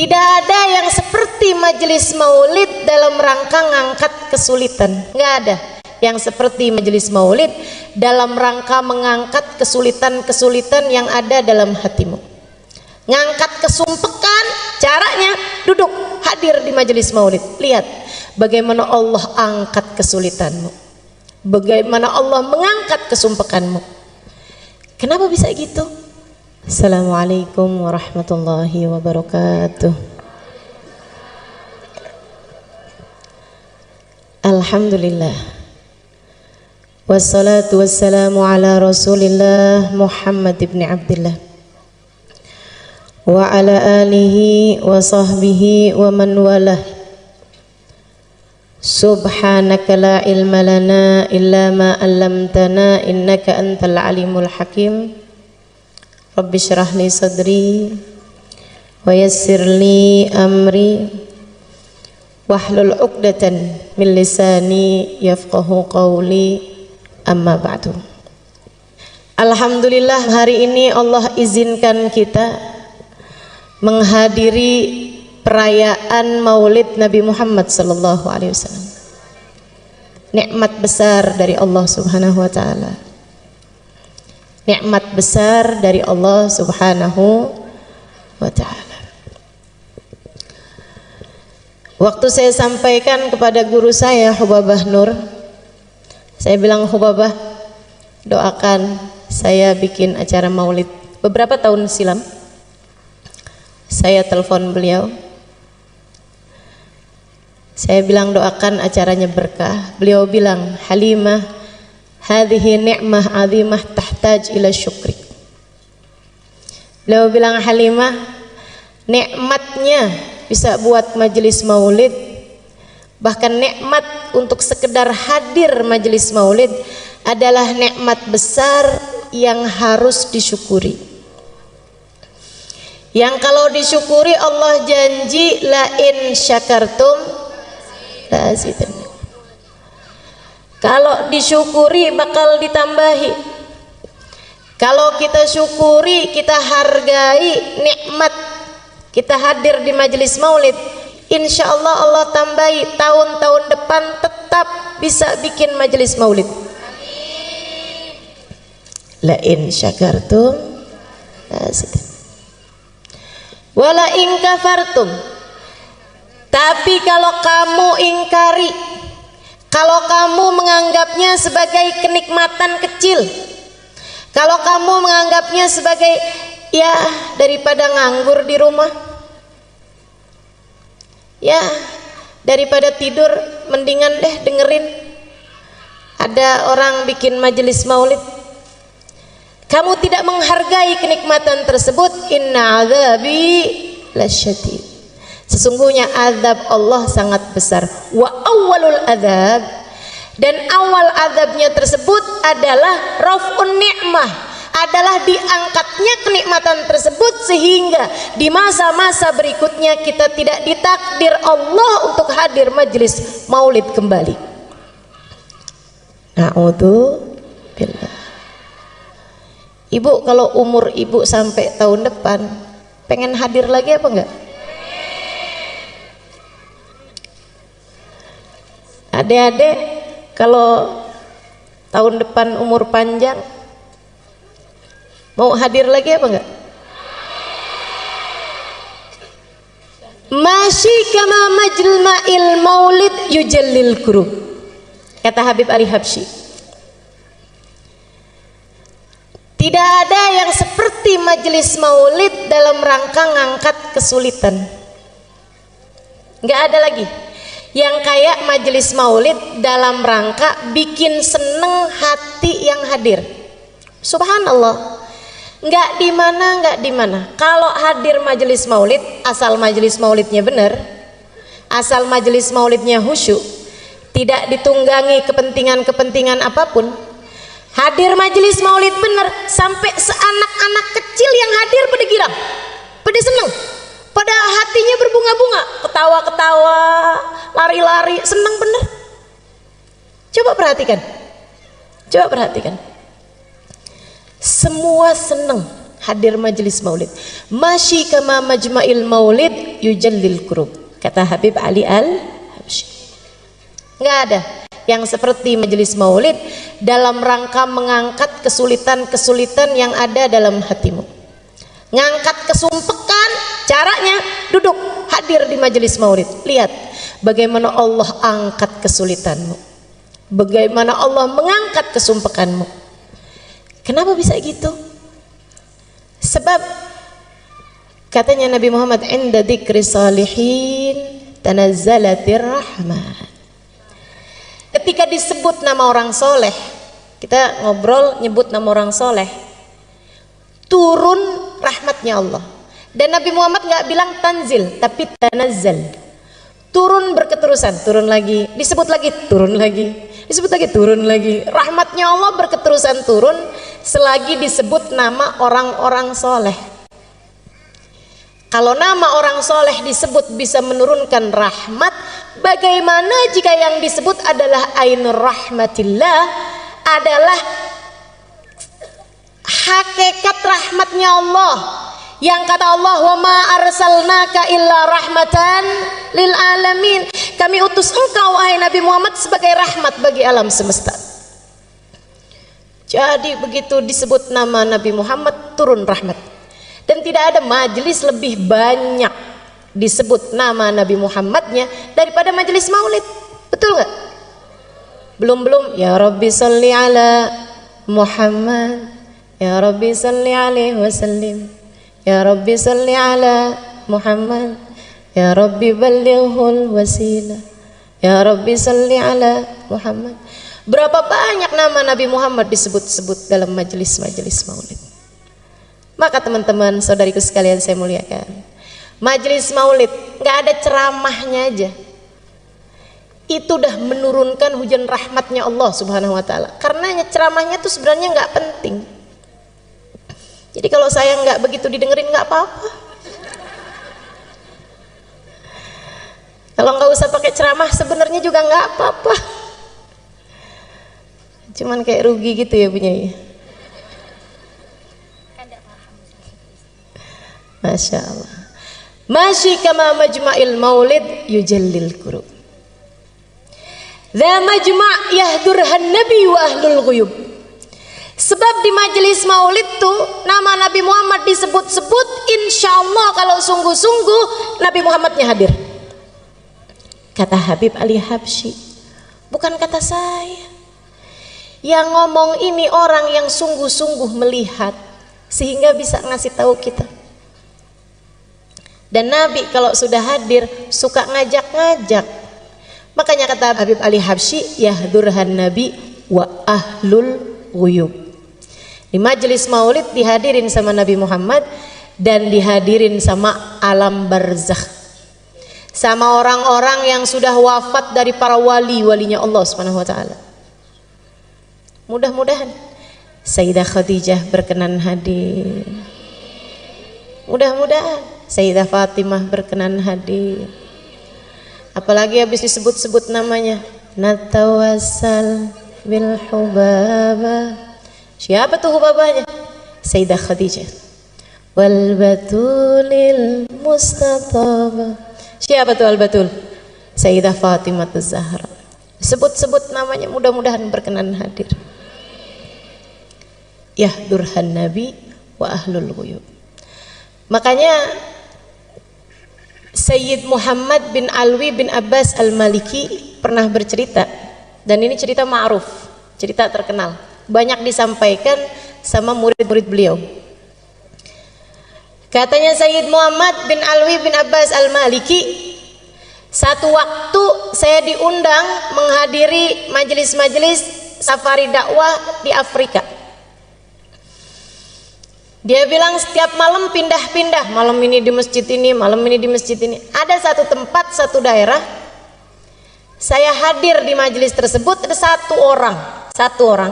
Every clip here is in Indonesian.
Tidak ada yang seperti majelis maulid dalam rangka ngangkat kesulitan. Nggak ada yang seperti majelis maulid dalam rangka mengangkat kesulitan-kesulitan yang ada dalam hatimu. Ngangkat kesumpekan, caranya duduk hadir di majelis maulid. Lihat bagaimana Allah angkat kesulitanmu, bagaimana Allah mengangkat kesumpekanmu. Kenapa bisa gitu? Assalamualaikum warahmatullahi wabarakatuh. Alhamdulillah, wassalatu wassalamu ala Rasulillah Muhammad ibn Abdullah wa ala alihi wa sahbihi wa man walah. Subhanaka la ilma lana illa ma 'allamtana innaka antal alimul hakim. Rabbi syrah li sadri wa yassir li amri wahlul 'uqdatan min lisani yafqahu qawli, amma ba'du. Alhamdulillah, hari ini Allah izinkan kita menghadiri perayaan Maulid Nabi Muhammad sallallahu alaihi wasallam. Nikmat besar dari Allah Subhanahu wa taala. Nikmat besar dari Allah Subhanahu wa taala. Waktu saya sampaikan kepada guru saya Hubabah Nur, saya bilang, Hubabah, doakan saya bikin acara maulid. Beberapa tahun silam saya telepon beliau, saya bilang doakan acaranya berkah. Beliau bilang, Halimah, hadhihi ni'mah 'azimah tahtaj ila syukri. Beliau bilang, Halimah, nikmatnya bisa buat majelis maulid, bahkan nikmat untuk sekedar hadir majelis maulid adalah nikmat besar yang harus disyukuri. Yang kalau disyukuri Allah janji la in syakartum la azidannakum. Kalau disyukuri bakal ditambahi. Kalau kita syukuri, kita hargai nikmat kita hadir di majelis maulid, insya Allah Allah tambahi tahun-tahun depan tetap bisa bikin majelis maulid. La in syakartum wala in kafartum. Tapi kalau kamu ingkari, kalau kamu menganggapnya sebagai kenikmatan kecil, kalau kamu menganggapnya sebagai ya daripada nganggur di rumah, ya daripada tidur mendingan deh dengerin ada orang bikin majelis maulid, kamu tidak menghargai kenikmatan tersebut, inna azabi lasyadid. Sesungguhnya azab Allah sangat besar. Wa awwalul azab, dan awal azabnya tersebut adalah raf'un ni'mah, adalah diangkatnya kenikmatan tersebut sehingga di masa-masa berikutnya kita tidak ditakdir Allah untuk hadir majelis maulid kembali. Na'udzubillah. Ibu, kalau umur ibu sampai tahun depan pengen hadir lagi apa enggak? Adik-adik, kalau tahun depan umur panjang mau hadir lagi apa enggak? Masyi kama majma'il maulid yujallil kurub, kata Habib Ali Habsyi. Tidak ada yang seperti majelis maulid dalam rangka ngangkat kesulitan. Enggak ada lagi yang kayak majelis maulid dalam rangka bikin seneng hati yang hadir. Subhanallah, nggak di mana. Kalau hadir majelis maulid, asal majelis maulidnya benar, asal majelis maulidnya khusyuk, tidak ditunggangi kepentingan-kepentingan apapun, hadir majelis maulid benar, sampai seanak-anak kecil yang hadir pada girang, pada seneng, pada hatinya berbunga-bunga, ketawa-ketawa, lari-lari, senang bener. Coba perhatikan, semua senang hadir majelis maulid. Masyi kama majma'il maulid yujallil kurub, kata Habib Ali Al-Habsyi. Nggak ada yang seperti majelis maulid dalam rangka mengangkat kesulitan-kesulitan yang ada dalam hatimu. Ngangkat kesumpekan, caranya duduk hadir di majelis maulid. Lihat bagaimana Allah angkat kesulitanmu, bagaimana Allah mengangkat kesumpekanmu. Kenapa bisa gitu? Sebab katanya Nabi Muhammad, inda dzikri salihin tanazzalatir rahmat. Ketika disebut nama orang soleh, kita ngobrol nyebut nama orang soleh, turun rahmatnya Allah. Dan Nabi Muhammad nggak bilang tanzil, tapi tanazzal. Turun berketerusan, turun lagi, disebut lagi, turun lagi, disebut lagi, turun lagi. Rahmatnya Allah berketerusan turun selagi disebut nama orang-orang soleh. Kalau nama orang soleh disebut bisa menurunkan rahmat, bagaimana jika yang disebut adalah ainur rahmatillah, adalah hakikat rahmatnya Allah, yang kata Allah, wa ma arsalnaka illa rahmatan lil alamin, kami utus engkau wahai Nabi Muhammad sebagai rahmat bagi alam semesta. Jadi begitu disebut nama Nabi Muhammad turun rahmat. Dan tidak ada majelis lebih banyak disebut nama Nabi Muhammadnya daripada majelis maulid. Betul nggak? Belum ya Rabbi salli ala Muhammad, ya Rabbi salli alaihi wasallim, ya Rabbi salli ala Muhammad, ya Rabbi ballighul wasilah, ya Rabbi salli ala Muhammad. Berapa banyak nama Nabi Muhammad disebut-sebut dalam majelis-majelis maulid. Maka teman-teman, saudariku sekalian saya muliakan, majelis maulid nggak ada ceramahnya aja, itu udah menurunkan hujan rahmatnya Allah Subhanahu Wa Taala. Karena ceramahnya tuh sebenarnya nggak penting. Jadi kalau saya nggak begitu didengerin nggak apa-apa. Kalau nggak usah pakai ceramah sebenarnya juga nggak apa-apa. Cuman kayak rugi gitu ya punya ya. Masya Allah. Masyi kama majma'il maulid yujallil kurub. Dha majma' yahdurhan nabi wa ahlul ghuyub. Sebab di majelis maulid tuh nama Nabi Muhammad disebut-sebut, insya Allah kalau sungguh-sungguh Nabi Muhammadnya hadir. Kata Habib Ali Habsyi, bukan kata saya. Yang ngomong ini orang yang sungguh-sungguh melihat sehingga bisa ngasih tahu kita. Dan Nabi kalau sudah hadir suka ngajak-ngajak. Makanya kata Habib Ali Habsyi, yahdurhan nabi wa ahlul ghuyub. Di majelis maulid dihadirin sama Nabi Muhammad dan dihadirin sama alam barzakh, sama orang-orang yang sudah wafat dari para wali-walinya Allah Subhanahu wa taala. Mudah-mudahan Sayyidah Khadijah berkenan hadir. Mudah-mudahan Sayyidah Fatimah berkenan hadir. Apalagi habis disebut-sebut namanya, natawassal bil hubaba. Siapa tuh hubabanya? Sayyidah Khadijah. Wal batulil mustataba. Siapa tuh al batul? Sayyidah Fatimah Az-Zahra. Sebut-sebut namanya, mudah-mudahan berkenan hadir. Yahdurhan nabi wa ahlul ghuyub. Makanya Sayyid Muhammad bin Alwi bin Abbas Al-Maliki pernah bercerita, dan ini cerita ma'ruf, cerita terkenal, banyak disampaikan sama murid-murid beliau. Katanya Sayyid Muhammad bin Alwi bin Abbas Al-Maliki, satu waktu saya diundang menghadiri majelis-majelis safari dakwah di Afrika. Dia bilang setiap malam pindah-pindah, malam ini di masjid ini, malam ini di masjid ini. Ada satu tempat, satu daerah, saya hadir di majelis tersebut, ada satu orang.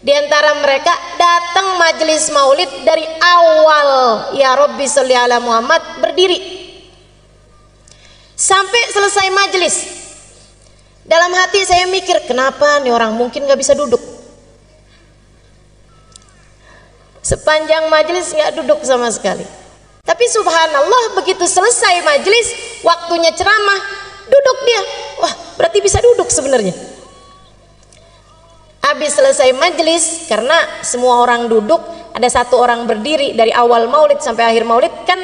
Di antara mereka datang majelis maulid dari awal, ya Rabbi sholli ala Muhammad, berdiri sampai selesai majelis. Dalam hati saya mikir, kenapa nih orang mungkin gak bisa duduk? Sepanjang majelis nggak duduk sama sekali. Tapi subhanallah begitu selesai majelis, waktunya ceramah, duduk dia. Wah, berarti bisa duduk sebenarnya. Habis selesai majelis, karena semua orang duduk, ada satu orang berdiri dari awal maulid sampai akhir maulid, kan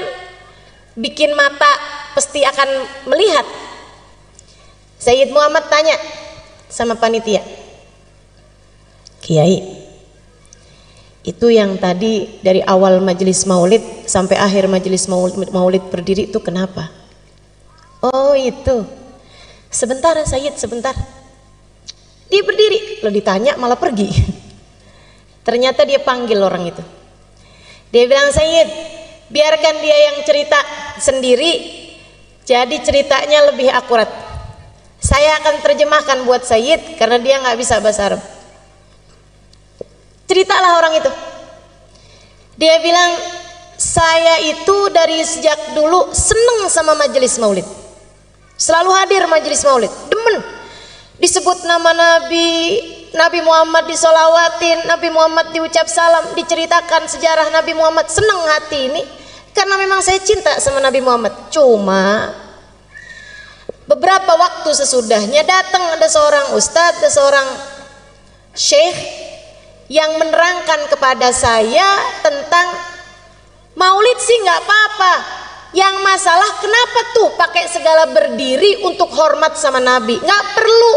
bikin mata pasti akan melihat. Sayyid Muhammad tanya sama panitia, Kiai, itu yang tadi dari awal majelis maulid sampai akhir majelis maulid berdiri itu kenapa? Oh itu, sebentar Sayyid, sebentar. Dia berdiri, lo ditanya malah pergi. Ternyata dia panggil orang itu. Dia bilang, Sayyid, biarkan dia yang cerita sendiri, jadi ceritanya lebih akurat. Saya akan terjemahkan buat Sayyid karena dia nggak bisa bahasa Arab. Ceritalah orang itu. Dia bilang, saya itu dari sejak dulu seneng sama majelis maulid. Selalu hadir majelis maulid, demen. Disebut nama Nabi Muhammad disolawatin, Nabi Muhammad diucap salam, diceritakan sejarah Nabi Muhammad. Seneng hati ini karena memang saya cinta sama Nabi Muhammad. Cuma beberapa waktu sesudahnya datang ada seorang ustadz, ada seorang syekh yang menerangkan kepada saya tentang maulid sih nggak apa-apa, yang masalah kenapa tuh pakai segala berdiri untuk hormat sama Nabi? Nggak perlu.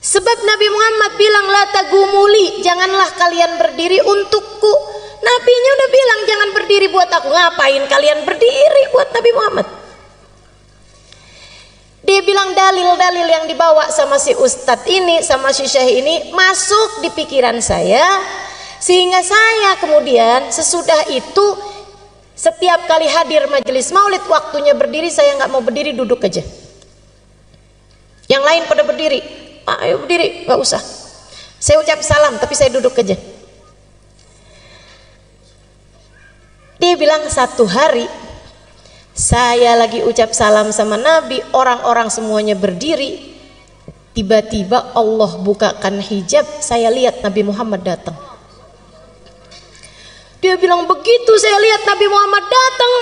Sebab Nabi Muhammad bilang la tagumuli, janganlah kalian berdiri untukku. Nabinya udah bilang jangan berdiri buat aku. Ngapain kalian berdiri buat Nabi Muhammad? Dia bilang dalil-dalil yang dibawa sama si ustadz ini, sama si syekh ini masuk di pikiran saya, sehingga saya kemudian sesudah itu setiap kali hadir majelis maulid waktunya berdiri, saya nggak mau berdiri, duduk aja. Yang lain pada berdiri, ayo berdiri, nggak usah. Saya ucap salam tapi saya duduk aja. Dia bilang satu hari saya lagi ucap salam sama Nabi, orang-orang semuanya berdiri, tiba-tiba Allah bukakan hijab, saya lihat Nabi Muhammad datang. Dia bilang begitu saya lihat Nabi Muhammad datang,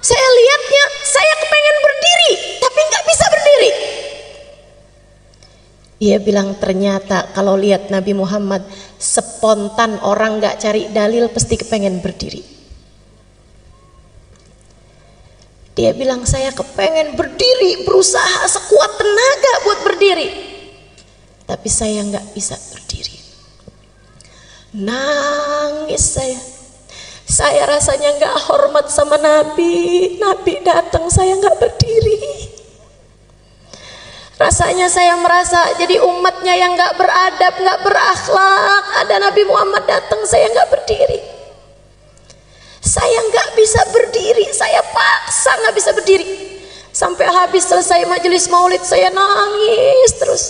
saya lihatnya, saya kepengen berdiri tapi nggak bisa berdiri. Dia bilang ternyata kalau lihat Nabi Muhammad spontan, orang nggak cari dalil pasti kepengen berdiri. Dia bilang saya kepengen berdiri, berusaha sekuat tenaga buat berdiri, tapi saya nggak bisa berdiri. Nangis saya rasanya nggak hormat sama Nabi. Nabi datang saya nggak berdiri. Rasanya saya merasa jadi umatnya yang nggak beradab, nggak berakhlak. Ada Nabi Muhammad datang saya nggak berdiri. Saya nggak bisa berdiri, saya paksa nggak bisa berdiri. Sampai habis selesai majelis maulid saya nangis terus.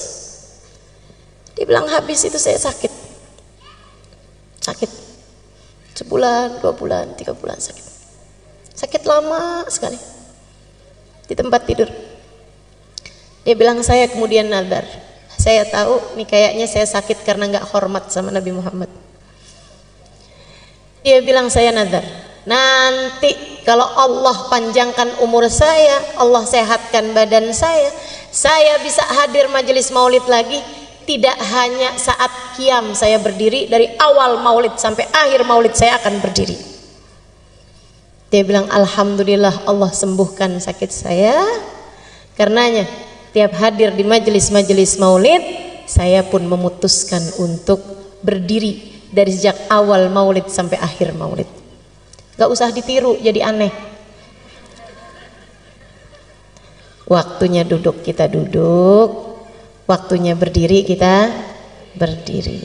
Dia bilang habis itu saya sakit. Sebulan, 2 bulan, 3 bulan sakit. Sakit lama sekali. Di tempat tidur. Dia bilang saya kemudian nadar. Saya tahu nih kayaknya saya sakit karena nggak hormat sama Nabi Muhammad. Dia bilang saya nadar, nanti kalau Allah panjangkan umur saya, Allah sehatkan badan saya bisa hadir majelis maulid lagi. Tidak hanya saat qiyam saya berdiri, dari awal maulid sampai akhir maulid saya akan berdiri. Dia bilang alhamdulillah Allah sembuhkan sakit saya. Karenanya tiap hadir di majelis-majelis maulid, saya pun memutuskan untuk berdiri dari sejak awal maulid sampai akhir maulid. Gak usah ditiru jadi aneh. Waktunya duduk kita duduk, waktunya berdiri kita berdiri.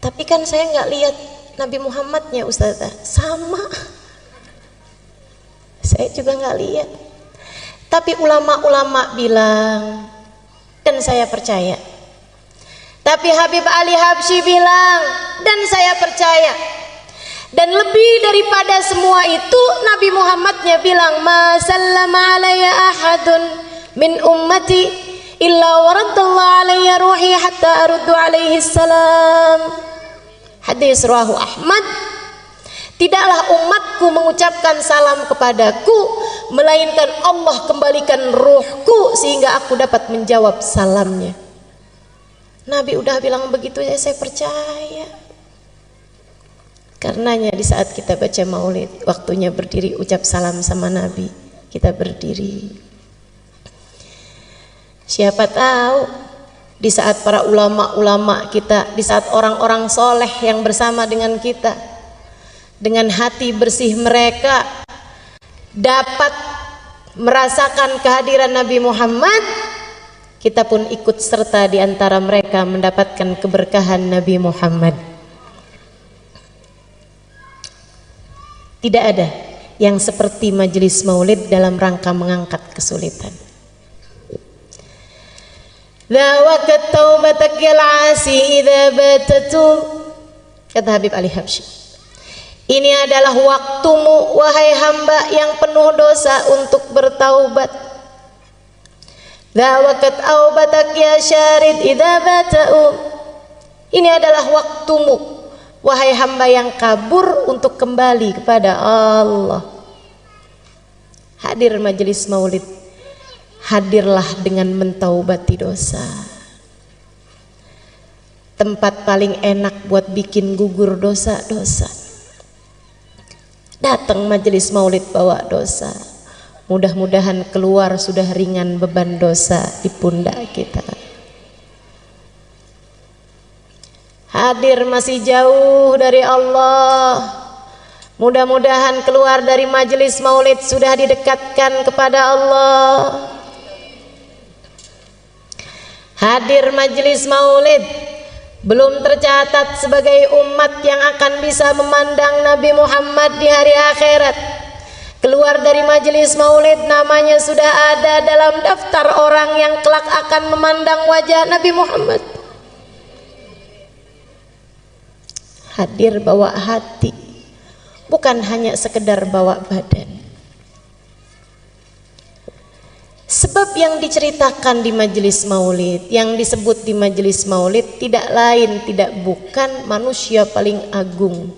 Tapi kan saya nggak lihat Nabi Muhammadnya Ustazah. Sama, saya juga nggak lihat. Tapi ulama-ulama bilang, dan saya percaya. Tapi Habib Ali Habsyi bilang, dan saya percaya. Dan lebih daripada semua itu, Nabi Muhammadnya bilang, ma sallama alayya ahadun min ummati illa waradallahu alayya ruhi hatta aruddu alaihi salam. Hadis rawahu Ahmad. Tidaklah umatku mengucapkan salam kepadaku, melainkan Allah kembalikan ruhku sehingga aku dapat menjawab salamnya. Nabi udah bilang begitu ya, saya percaya. Karenanya di saat kita baca maulid, waktunya berdiri ucap salam sama Nabi, kita berdiri. Siapa tahu di saat para ulama-ulama kita, di saat orang-orang soleh yang bersama dengan kita, dengan hati bersih mereka dapat merasakan kehadiran Nabi Muhammad, kita pun ikut serta di antara mereka mendapatkan keberkahan Nabi Muhammad. Tidak ada yang seperti majelis maulid dalam rangka mengangkat kesulitan. Dhawakat taubatak yal asi idza batatu, kata Habib Ali Habsyi. Ini adalah waktumu wahai hamba yang penuh dosa untuk bertaubat. Dhawakat aubatak ya syarid idza bata'u. Ini adalah waktumu wahai hamba yang kabur untuk kembali kepada Allah. Hadir majelis maulid, hadirlah dengan mentaubati dosa. Tempat paling enak buat bikin gugur dosa-dosa. Datang majelis maulid bawa dosa, mudah-mudahan keluar sudah ringan beban dosa di pundak kita. Hadir masih jauh dari Allah, mudah-mudahan keluar dari majelis maulid sudah didekatkan kepada Allah. Hadir majelis maulid belum tercatat sebagai umat yang akan bisa memandang Nabi Muhammad di hari akhirat. Keluar dari majelis maulid namanya sudah ada dalam daftar orang yang kelak akan memandang wajah Nabi Muhammad. Hadir bawa hati, bukan hanya sekedar bawa badan. Sebab yang diceritakan di majelis maulid, yang disebut di majelis maulid tidak lain tidak bukan manusia paling agung,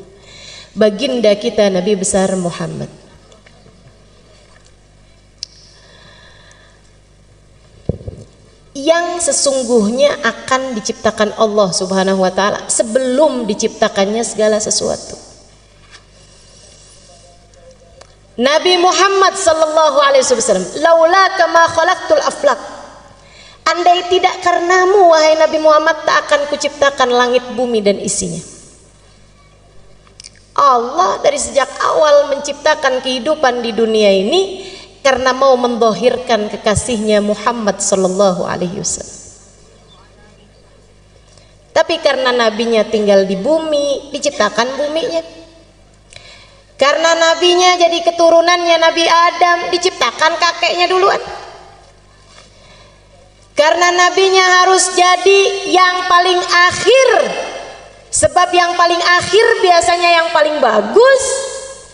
baginda kita Nabi besar Muhammad. Yang sesungguhnya akan diciptakan Allah Subhanahu wa taala sebelum diciptakannya segala sesuatu. Nabi Muhammad sallallahu alaihi wasallam, laula kama khalaqtul aflak. Andai tidak karenamu wahai Nabi Muhammad, tak akan kuciptakan langit bumi dan isinya. Allah dari sejak awal menciptakan kehidupan di dunia ini karena mau mendhahirkan kekasihnya Muhammad sallallahu alaihi wasallam. Tapi karena nabinya tinggal di bumi, diciptakan buminya. Karena nabinya jadi keturunannya Nabi Adam, diciptakan kakeknya duluan. Karena nabinya harus jadi yang paling akhir, sebab yang paling akhir biasanya yang paling bagus,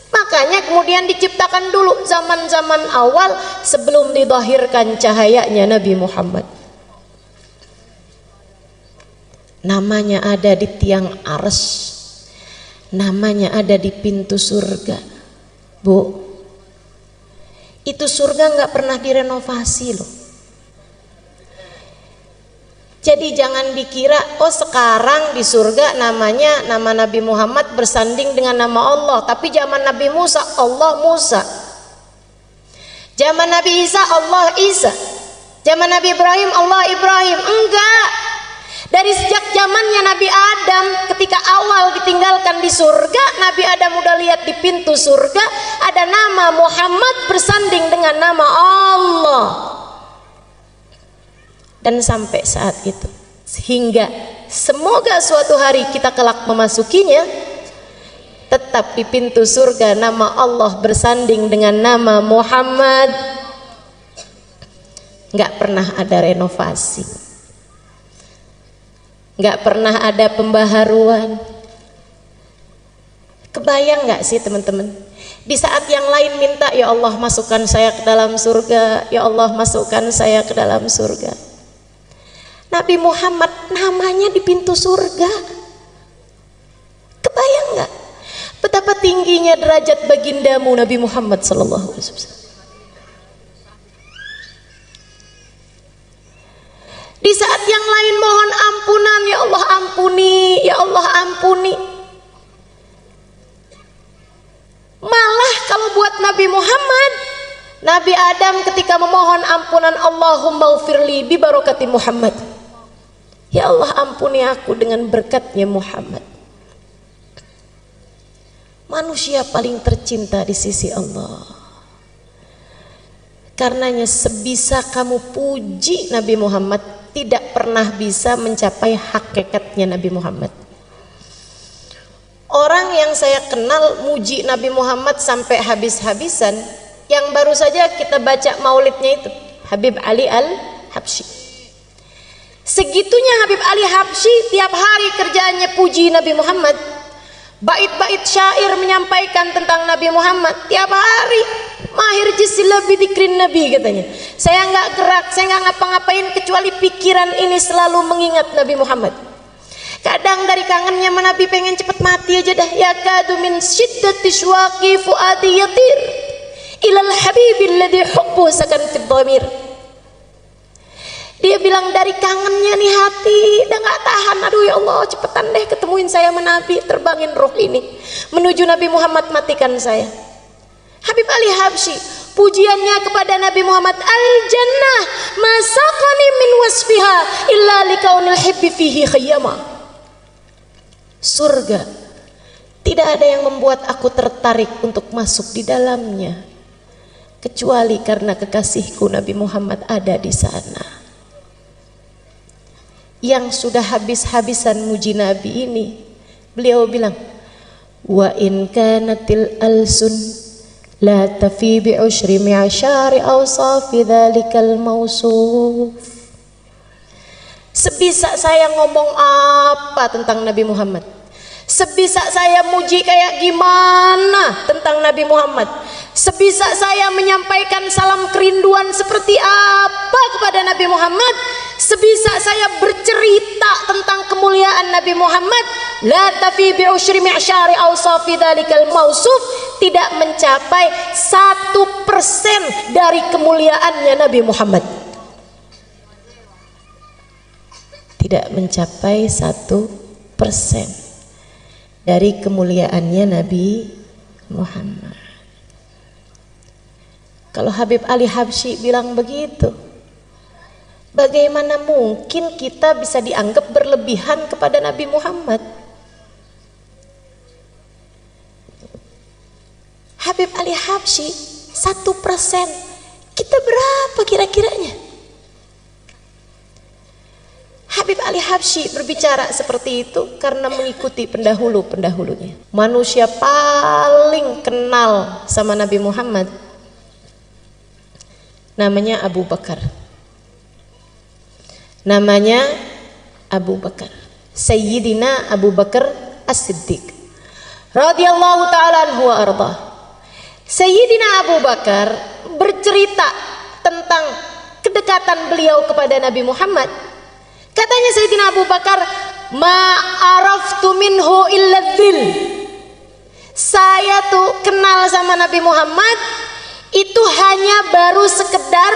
makanya kemudian diciptakan dulu zaman-zaman awal sebelum didhahirkan cahayanya Nabi Muhammad. Namanya ada di tiang arsy, namanya ada di pintu surga. Bu, itu surga nggak pernah direnovasi loh. Jadi jangan dikira oh sekarang di surga namanya nama Nabi Muhammad bersanding dengan nama Allah, tapi zaman Nabi Musa Allah Musa, zaman Nabi Isa Allah Isa, zaman Nabi Ibrahim Allah Ibrahim. Enggak. Dari sejak zamannya Nabi Adam, ketika awal ditinggalkan di surga, Nabi Adam udah lihat di pintu surga ada nama Muhammad bersanding dengan nama Allah. Dan sampai saat itu, sehingga semoga suatu hari kita kelak memasukinya, tetap di pintu surga nama Allah bersanding dengan nama Muhammad. Nggak pernah ada renovasi, nggak pernah ada pembaharuan. Kebayang nggak sih teman-teman, di saat yang lain minta ya Allah masukkan saya ke dalam surga, ya Allah masukkan saya ke dalam surga, Nabi Muhammad namanya di pintu surga. Kebayang nggak betapa tingginya derajat bagindamu Nabi Muhammad sallallahu alaihi wasallam? Di saat yang lain mohon ampunan, ya Allah ampuni, ya Allah ampuni. Malah kalau buat Nabi Muhammad, Nabi Adam ketika memohon ampunan, Allahumma ufirli bi barakati Muhammad. Ya Allah ampuni aku dengan berkatnya Muhammad. Manusia paling tercinta di sisi Allah. Karenanya sebisa kamu puji Nabi Muhammad, tidak pernah bisa mencapai hakikatnya Nabi Muhammad. Orang yang saya kenal muji Nabi Muhammad sampai habis-habisan, yang baru saja kita baca maulidnya itu, Habib Ali Al-Habsyi. Segitunya Habib Ali Habsyi tiap hari kerjaannya puji Nabi Muhammad. Bait-bait syair menyampaikan tentang Nabi Muhammad tiap hari. Mahir jisilah bidikrin Nabi katanya. Saya nggak gerak, saya nggak ngapa-ngapain kecuali pikiran ini selalu mengingat Nabi Muhammad. Kadang dari kangennya Nabi pengen cepet mati aja dah. Ya kadu min syiddati syuaqi fuadi yatir ilal habibil ladhi hubbuh sakan fid dhamir. Dia bilang dari kangennya nih hati udah nggak tahan, aduh ya Allah cepetan deh ketemuin saya sama Nabi, terbangin roh ini menuju Nabi Muhammad, matikan saya. Habib Ali Habsyi pujiannya kepada Nabi Muhammad, al jannah masaqani min wasfiha illa likaunil hibbi fihi khayyama. Surga tidak ada yang membuat aku tertarik untuk masuk di dalamnya kecuali karena kekasihku Nabi Muhammad ada di sana. Yang sudah habis-habisan muji Nabi ini, beliau bilang, wa in kanatil alsun la tafi bi ushri mi'ashari awsafi dhalikal mausuf. Sebisa saya ngomong apa tentang Nabi Muhammad, sebisa saya muji kayak gimana tentang Nabi Muhammad, sebisa saya menyampaikan salam kerinduan seperti apa kepada Nabi Muhammad, sebisa saya bercerita tentang kemuliaan Nabi Muhammad, la tafi bi ushri mi'syari awsafi dzalikal mausuf, tidak mencapai 1% dari kemuliaannya Nabi Muhammad. Tidak mencapai 1% dari kemuliaannya Nabi Muhammad. Kalau Habib Ali Habsyi bilang begitu, bagaimana mungkin kita bisa dianggap berlebihan kepada Nabi Muhammad? Habib Ali Habsyi 1%, kita berapa kira-kiranya? Habib Ali Habsyi berbicara seperti itu karena mengikuti pendahulu-pendahulunya. Manusia paling kenal sama Nabi Muhammad namanya Abu Bakar. Namanya Abu Bakar, Sayyidina Abu Bakar As-Siddiq radhiyallahu ta'ala anhu wa arda. Sayyidina Abu Bakar bercerita tentang kedekatan beliau kepada Nabi Muhammad. Katanya Sayyidina Abu Bakar, ma araftu minhu illa dzil. Saya tuh kenal sama Nabi Muhammad itu hanya baru sekedar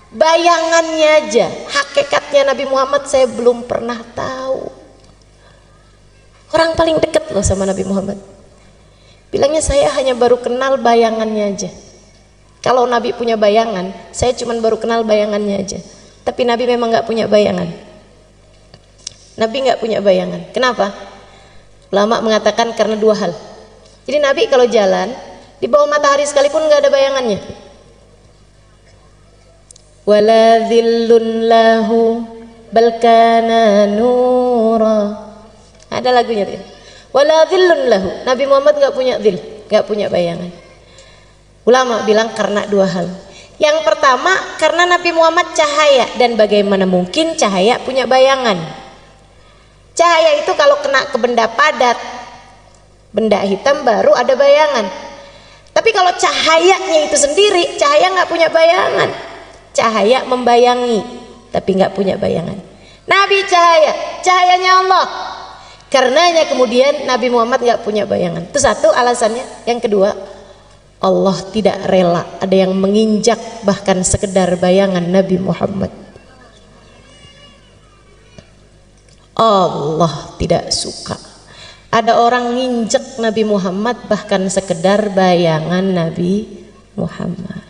bayangannya aja. Hakikatnya Nabi Muhammad saya belum pernah tahu. Orang paling dekat loh sama Nabi Muhammad, bilangnya saya hanya baru kenal bayangannya aja. Kalau Nabi punya bayangan, saya cuma baru kenal bayangannya aja. Tapi Nabi memang nggak punya bayangan. Nabi nggak punya bayangan. Kenapa? Ulama mengatakan karena dua hal. Jadi Nabi kalau jalan di bawah matahari sekalipun nggak ada bayangannya. Wala dhillun lahu bal kana nura. Ada lagunya tuh. Wala dhillun lahu. Nabi Muhammad nggak punya dhil, nggak punya bayangan. Ulama bilang karena dua hal. Yang pertama karena Nabi Muhammad cahaya, dan bagaimana mungkin cahaya punya bayangan? Cahaya itu kalau kena ke benda padat, benda hitam baru ada bayangan. Tapi kalau cahayanya itu sendiri, cahaya nggak punya bayangan. Cahaya membayangi, tapi nggak punya bayangan. Nabi cahayanya Allah. Karenanya kemudian Nabi Muhammad nggak punya bayangan. Itu satu alasannya. Yang kedua, Allah tidak rela ada yang menginjak bahkan sekedar bayangan Nabi Muhammad. Allah tidak suka ada orang nginjek Nabi Muhammad bahkan sekedar bayangan Nabi Muhammad.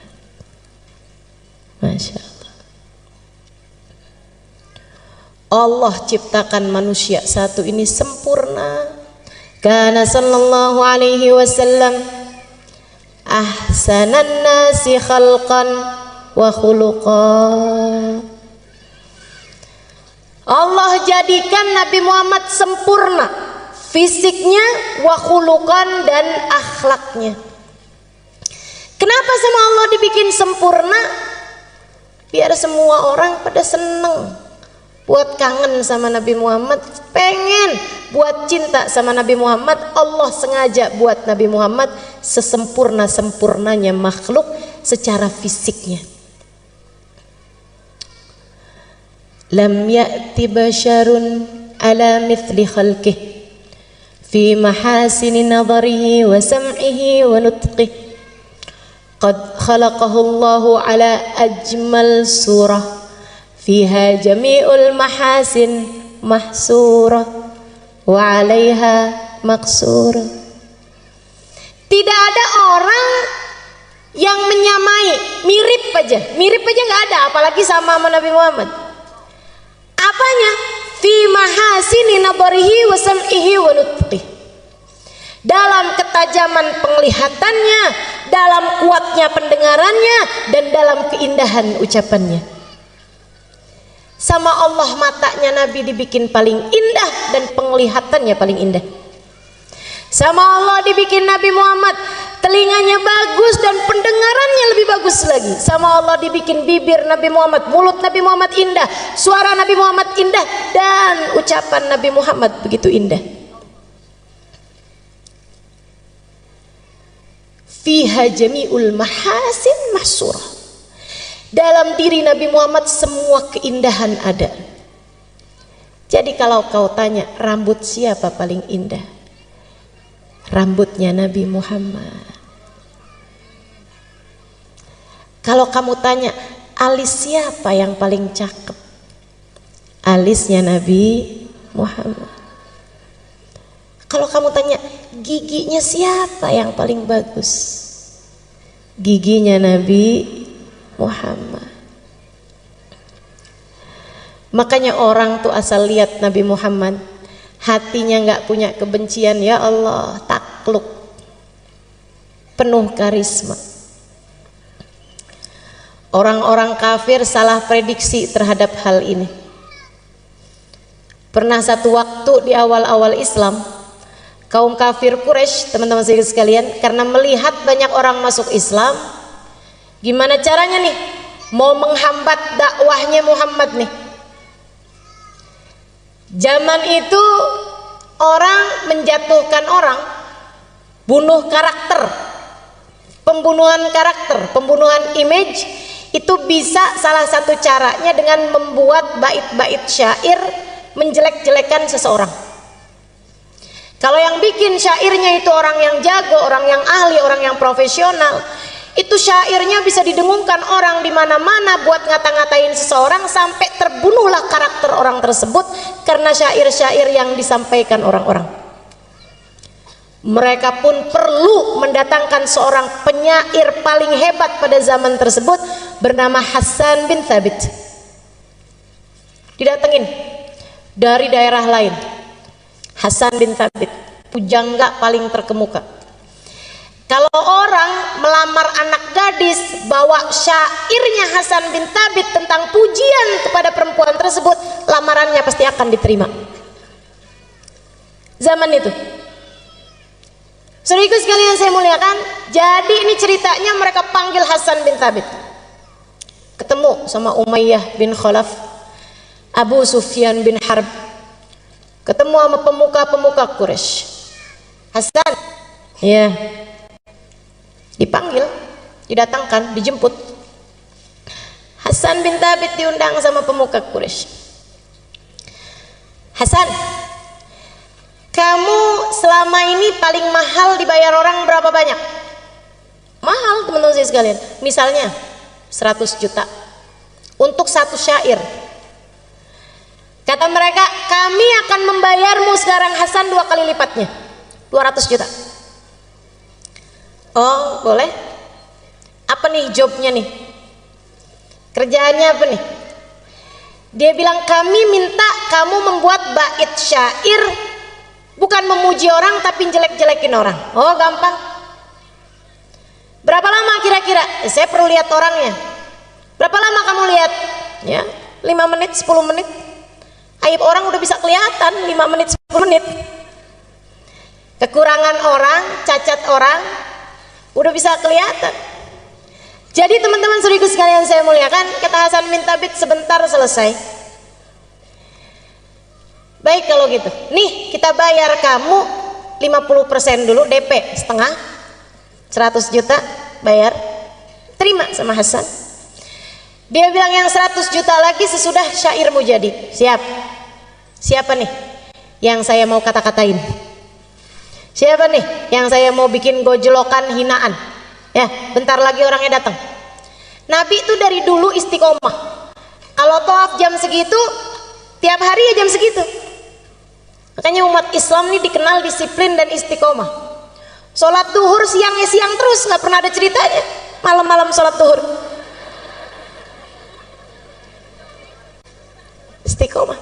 Masya Allah. Allah ciptakan manusia satu ini sempurna. Kana sallallahu alaihi wasallam ahsanan nasi khalqan wa khuluqan. Allah jadikan Nabi Muhammad sempurna fisiknya, wa khuluqan, dan akhlaknya. Kenapa sama Allah dibikin sempurna? Biar semua orang pada seneng, buat kangen sama Nabi Muhammad, pengen buat cinta sama Nabi Muhammad. Allah sengaja buat Nabi Muhammad sesempurna-sempurnanya makhluk secara fisiknya. Lam ya'ti basyarun ala mithli khalqih fi mahasini nadharihi wa sam'ihi wa nutqih. Qad khalaqahu Allahu ala ajmal surah fiha jami'ul mahasin mahsurah wa 'alaiha maqsurah. Tidak ada orang yang menyamai, mirip aja nggak ada, apalagi sama Nabi Muhammad. Apanya? Fi mahasini nabarihi wa sam'ihi wa nutqih. Dalam ketajaman penglihatannya, dalam kuatnya pendengarannya, dan dalam keindahan ucapannya. Sama Allah matanya Nabi dibikin paling indah dan penglihatannya paling indah. Sama Allah dibikin Nabi Muhammad telinganya bagus dan pendengarannya lebih bagus lagi. Sama Allah dibikin bibir Nabi Muhammad, mulut Nabi Muhammad indah, suara Nabi Muhammad indah, dan ucapan Nabi Muhammad begitu indah. Fiha jami'ul mahasin mahsurah. Dalam diri Nabi Muhammad semua keindahan ada. Jadi kalau kau tanya rambut siapa paling indah, rambutnya Nabi Muhammad. Kalau kamu tanya alis siapa yang paling cakep, alisnya Nabi Muhammad. Kalau kamu tanya giginya siapa yang paling bagus, giginya Nabi Muhammad. Makanya orang tuh asal lihat Nabi Muhammad, hatinya nggak punya kebencian, ya Allah, takluk, penuh karisma. Orang-orang kafir salah prediksi terhadap hal ini. Pernah satu waktu di awal-awal Islam, kaum kafir Quraisy, teman-teman sekalian, karena melihat banyak orang masuk Islam, gimana caranya nih mau menghambat dakwahnya Muhammad nih. Zaman itu orang menjatuhkan orang, bunuh karakter, pembunuhan karakter, pembunuhan image, itu bisa salah satu caranya dengan membuat bait-bait syair menjelek-jelekan seseorang. Kalau yang bikin syairnya itu orang yang jago, orang yang ahli, orang yang profesional, itu syairnya bisa didengungkan orang di mana-mana buat ngata-ngatain seseorang sampai terbunuhlah karakter orang tersebut karena syair-syair yang disampaikan orang-orang. Mereka pun perlu mendatangkan seorang penyair paling hebat pada zaman tersebut bernama Hasan bin Thabit. Didatengin dari daerah lain. Hasan bin Thabit, pujangga paling terkemuka. Kalau orang melamar anak gadis, bawa syairnya Hasan bin Thabit tentang pujian kepada perempuan tersebut, lamarannya pasti akan diterima. Zaman itu. Saudaraku sekalian saya muliakan, jadi ini ceritanya mereka panggil Hasan bin Thabit. Ketemu sama Umayyah bin Khalaf, Abu Sufyan bin Harb, ketemu sama pemuka-pemuka Quraisy. Hasan, ya, dipanggil, didatangkan, dijemput. Hasan bin Thabit diundang sama pemuka Quraisy. Hasan, kamu selama ini paling mahal dibayar orang berapa banyak? Mahal teman-teman saya sekalian. Misalnya 100 juta untuk satu syair. Kata mereka, kami akan membayarmu sekarang Hasan 2 kali lipatnya, 200 juta. Oh boleh. Apa nih jobnya nih? Kerjaannya apa nih? Dia bilang, kami minta kamu membuat bait syair, bukan memuji orang tapi jelek-jelekin orang. Oh gampang. Berapa lama kira-kira? Saya perlu lihat orangnya. Berapa lama kamu lihat? Ya, 5 menit, 10 menit. Aib orang udah bisa kelihatan 5 menit, 10 menit. Kekurangan orang, cacat orang udah bisa kelihatan. Jadi teman-teman saudaraku sekalian saya muliakan, kata Hasan bin Thabit, sebentar selesai. Baik kalau gitu. Nih kita bayar kamu 50% dulu, DP setengah, 100 juta bayar. Terima sama Hasan. Dia bilang yang 100 juta lagi sesudah syairmu jadi. Siap. Siapa nih yang saya mau kata-katain? Siapa nih yang saya mau bikin gojlokan hinaan? Ya, bentar lagi orangnya datang. Nabi itu dari dulu istiqomah. Kalau tawaf jam segitu, tiap hari ya jam segitu. Makanya umat Islam ini dikenal disiplin dan istiqomah. Sholat duhur siangnya siang terus, nggak pernah ada ceritanya malam-malam sholat duhur. Istiqomah.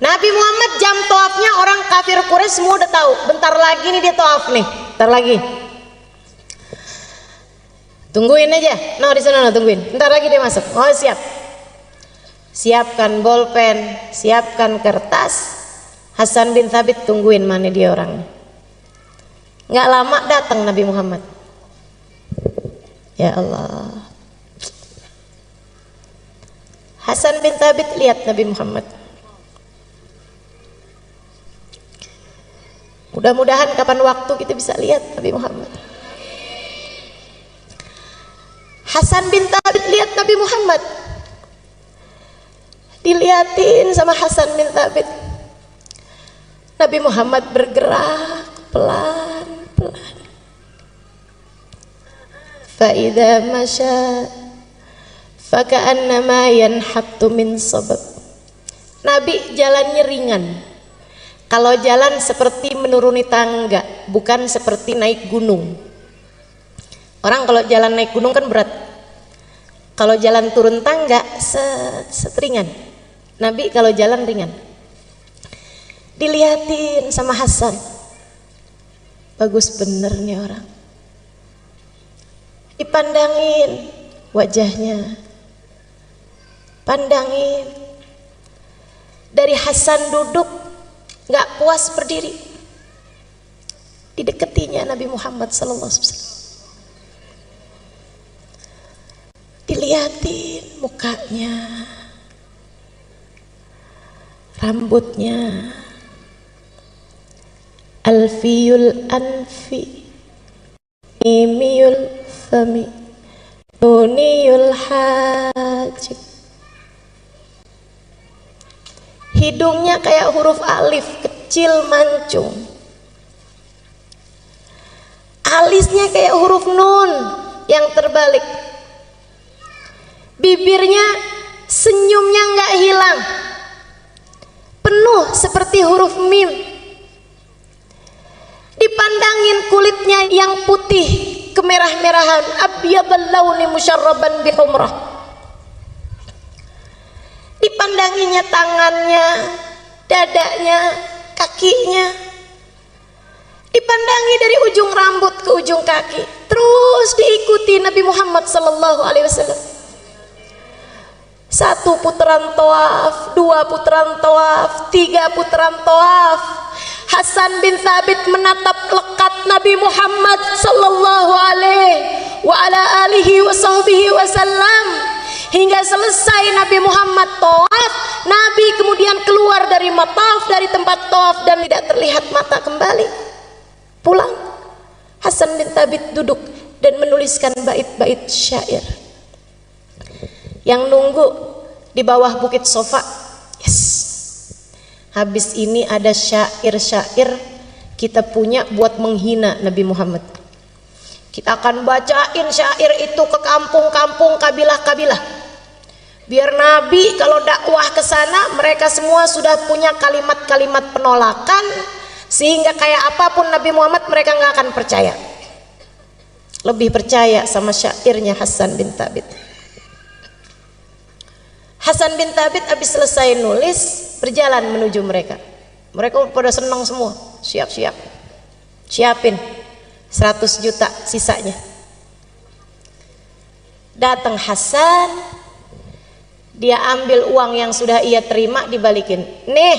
Nabi Muhammad jam tawafnya orang kafir Quraisy semua udah tahu. Bentar lagi nih dia tawaf nih, bentar lagi. Tungguin aja, no di sana no, tungguin. Bentar lagi dia masuk. Oh siap. Siapkan bolpen, siapkan kertas. Hasan bin Thabit tungguin mana dia orang. Nggak lama datang Nabi Muhammad. Ya Allah. Hasan bin Thabit lihat Nabi Muhammad. Mudah-mudahan kapan waktu kita bisa lihat Nabi Muhammad. Hasan bin Thabit lihat Nabi Muhammad. Dilihatin sama Hasan bin Thabit. Nabi Muhammad bergerak pelan-pelan. Fa-idza masya faka'annama yanhattu min sabab. Nabi jalannya ringan. Kalau jalan seperti menuruni tangga, bukan seperti naik gunung. Orang kalau jalan naik gunung kan berat. Kalau jalan turun tangga seteringan. Nabi kalau jalan ringan. Dilihatin sama Hasan. Bagus bener nih orang. Dipandangin wajahnya. Pandangin. Dari Hasan duduk nggak puas berdiri. Dideketinya Nabi Muhammad sallallahu alaihi wasallam. Dilihatin mukanya, rambutnya, alfiyul anfi, imiyul fami, nuniyul hajib. Hidungnya kayak huruf alif, kecil mancung. Alisnya kayak huruf nun yang terbalik. Bibirnya senyumnya nggak hilang, penuh seperti huruf mim. Dipandangin kulitnya yang putih kemerah-merahan, abyadal launi musyarraban bihumrah. Dipandanginya tangannya, dadanya, kakinya. Dipandangi dari ujung rambut ke ujung kaki, terus diikuti Nabi Muhammad sallallahu alaihi wasallam. 1 putaran tawaf, 2 putaran tawaf, 3 putaran tawaf. Hasan bin Thabit menatap lekat Nabi Muhammad sallallahu alaihi wasallam hingga selesai Nabi Muhammad tawaf. Nabi kemudian keluar dari mataf, dari tempat tawaf, dan tidak terlihat mata kembali. Pulang. Hasan bin Thabit duduk dan menuliskan bait-bait syair. Yang nunggu di bawah bukit Sofa, yes, habis ini ada syair-syair kita punya buat menghina Nabi Muhammad. Kita akan bacain syair itu ke kampung-kampung, kabilah-kabilah. Biar Nabi kalau dakwah ke sana mereka semua sudah punya kalimat-kalimat penolakan, sehingga kayak apapun Nabi Muhammad mereka nggak akan percaya. Lebih percaya sama syairnya Hasan bin Thabit. Hasan bin Thabit habis selesai nulis berjalan menuju mereka. Mereka pada senang semua, siap-siap, siapin 100 juta sisanya. Datang Hasan, dia ambil uang yang sudah ia terima dibalikin. Nih,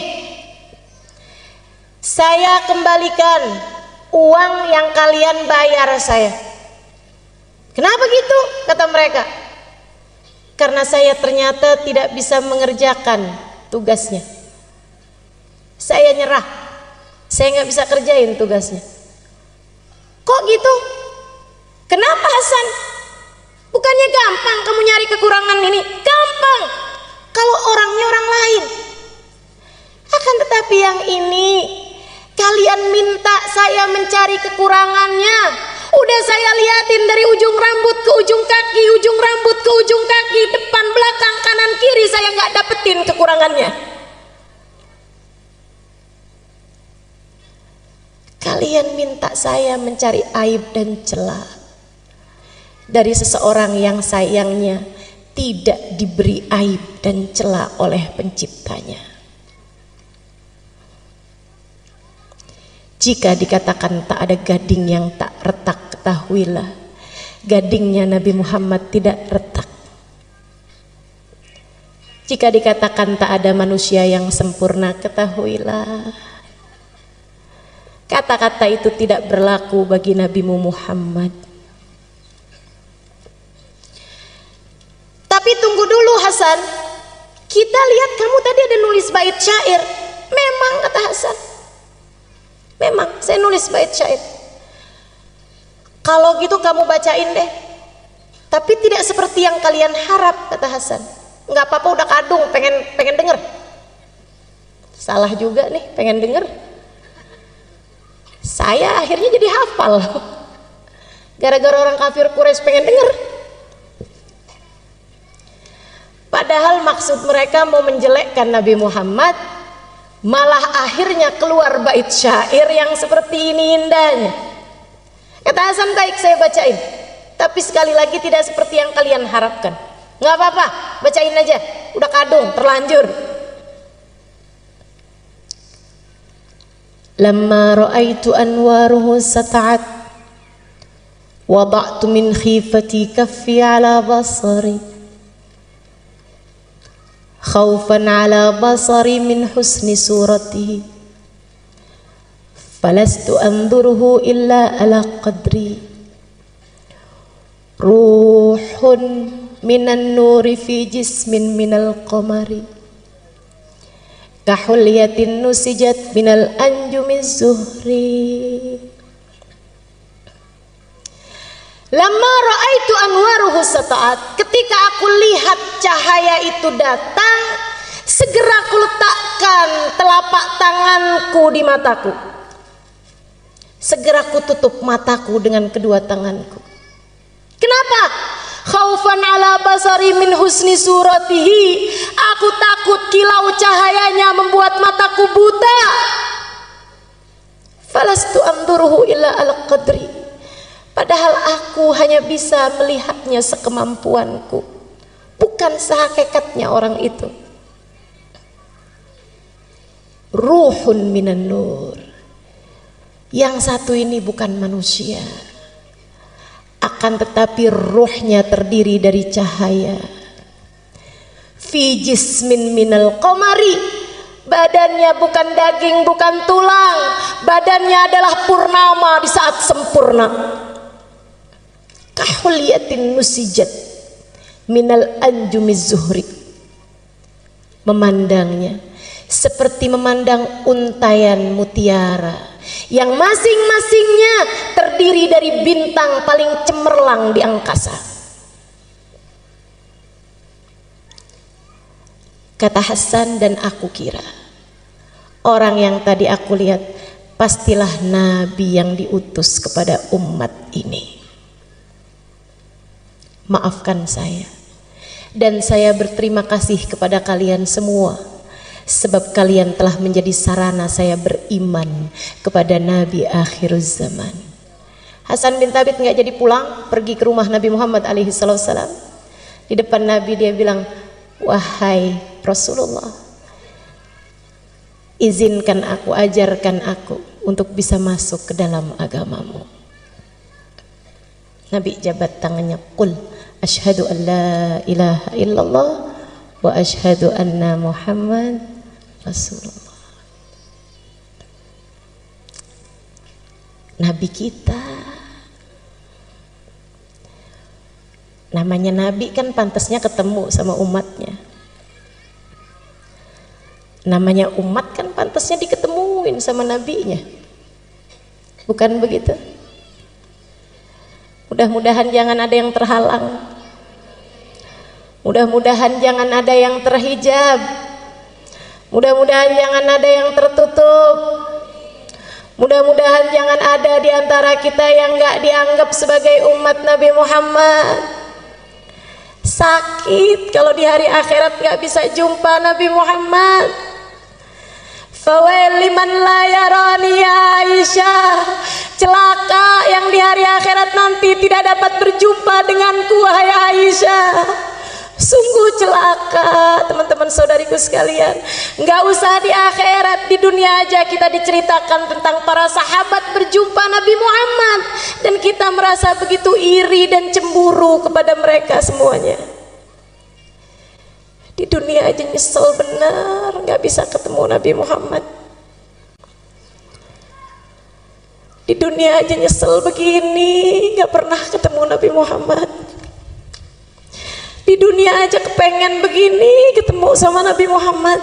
saya kembalikan uang yang kalian bayar saya. Kenapa gitu? Kata mereka. Karena saya ternyata tidak bisa mengerjakan tugasnya. Saya nyerah. Saya nggak bisa kerjain tugasnya. Kok gitu? Kenapa Hasan? Bukannya gampang kamu nyari kekurangan ini? Gampang kalau orangnya orang lain. Akan tetapi yang ini kalian minta saya mencari kekurangannya. Udah saya liatin dari ujung rambut ke ujung kaki, ujung rambut ke ujung kaki, depan, belakang, kanan, kiri, saya nggak dapetin kekurangannya. Kalian minta saya mencari aib dan celah dari seseorang yang sayangnya tidak diberi aib dan celah oleh penciptanya. Jika dikatakan tak ada gading yang tak retak, ketahuilah gadingnya Nabi Muhammad tidak retak. Jika dikatakan tak ada manusia yang sempurna, ketahuilah kata-kata itu tidak berlaku bagi Nabimu Muhammad. Tapi tunggu dulu Hasan, kita lihat kamu tadi ada nulis bait syair. Memang, kata Hasan, memang saya nulis bait syair. Kalau gitu kamu bacain deh. Tapi tidak seperti yang kalian harap, kata Hasan. Nggak apa-apa, udah kadung, pengen denger. Salah juga nih, pengen denger. Saya akhirnya jadi hafal. Gara-gara orang kafir Quraisy pengen denger. Padahal maksud mereka mau menjelekkan Nabi Muhammad, malah akhirnya keluar bait syair yang seperti ini indahnya. Kata Hasan, baik saya bacain, tapi sekali lagi tidak seperti yang kalian harapkan. Nggak apa-apa, bacain aja, udah kadung, terlanjur. Lamma ra'aitu anwaruhu sata'at wada'tu min khifati kaffi ala basari khawfan ala basari min husni suratihi falastu anzuruhu illa ala qadri ruhun minan nuri fi jismin minal qamari kahulyatin nusijat minal anjumiz zuhri. Lama ra'aitu anwaruhu sata'at, ketika aku lihat cahaya itu datang, segera aku letakkan telapak tanganku di mataku. Segera aku tutup mataku dengan kedua tanganku. Kenapa? Khaufan ala basari min husni suratihi. Aku takut kilau cahayanya membuat mataku buta. Falastu anduruhu illa ala qadri. Padahal aku hanya bisa melihatnya sekemampuanku, bukan sehakikatnya orang itu. Ruhun minan nur. Yang satu ini bukan manusia, akan tetapi ruhnya terdiri dari cahaya. Fi jismin minal qamari, badannya bukan daging, bukan tulang, badannya adalah purnama di saat sempurna. Kahulyatin nusijat minal anjumiz zuhri, memandangnya seperti memandang untayan mutiara yang masing-masingnya terdiri dari bintang paling cemerlang di angkasa. Kata Hasan, dan aku kira orang yang tadi aku lihat pastilah nabi yang diutus kepada umat ini. Maafkan saya, dan saya berterima kasih kepada kalian semua, sebab kalian telah menjadi sarana saya beriman kepada Nabi akhir zaman. Hasan bin Thabit nggak jadi pulang, pergi ke rumah Nabi Muhammad alaihi salam. Di depan Nabi dia bilang, wahai Rasulullah, izinkan aku, ajarkan aku untuk bisa masuk ke dalam agamamu. Nabi jabat tangannya, qul asyhadu an la ilaha illallah wa asyhadu anna Muhammad Rasulullah. Nabi kita, namanya Nabi kan pantasnya ketemu sama umatnya. Namanya umat kan pantasnya diketemuin sama nabinya. Bukan begitu? Mudah-mudahan jangan ada yang terhalang. Mudah-mudahan jangan ada yang terhijab. Mudah-mudahan jangan ada yang tertutup. Mudah-mudahan jangan ada di antara kita yang gak dianggap sebagai umat Nabi Muhammad. Sakit kalau di hari akhirat gak bisa jumpa Nabi Muhammad. Fawail liman la yarani ya Aisyah, celaka yang di hari akhirat nanti tidak dapat berjumpa denganku wahai Aisyah. Sungguh celaka teman-teman saudariku sekalian. Nggak usah di akhirat, di dunia aja kita diceritakan tentang para sahabat berjumpa Nabi Muhammad, dan kita merasa begitu iri dan cemburu kepada mereka semuanya. Di dunia aja nyesel benar nggak bisa ketemu Nabi Muhammad. Di dunia aja nyesel begini nggak pernah ketemu Nabi Muhammad. Di dunia aja kepengen begini ketemu sama Nabi Muhammad.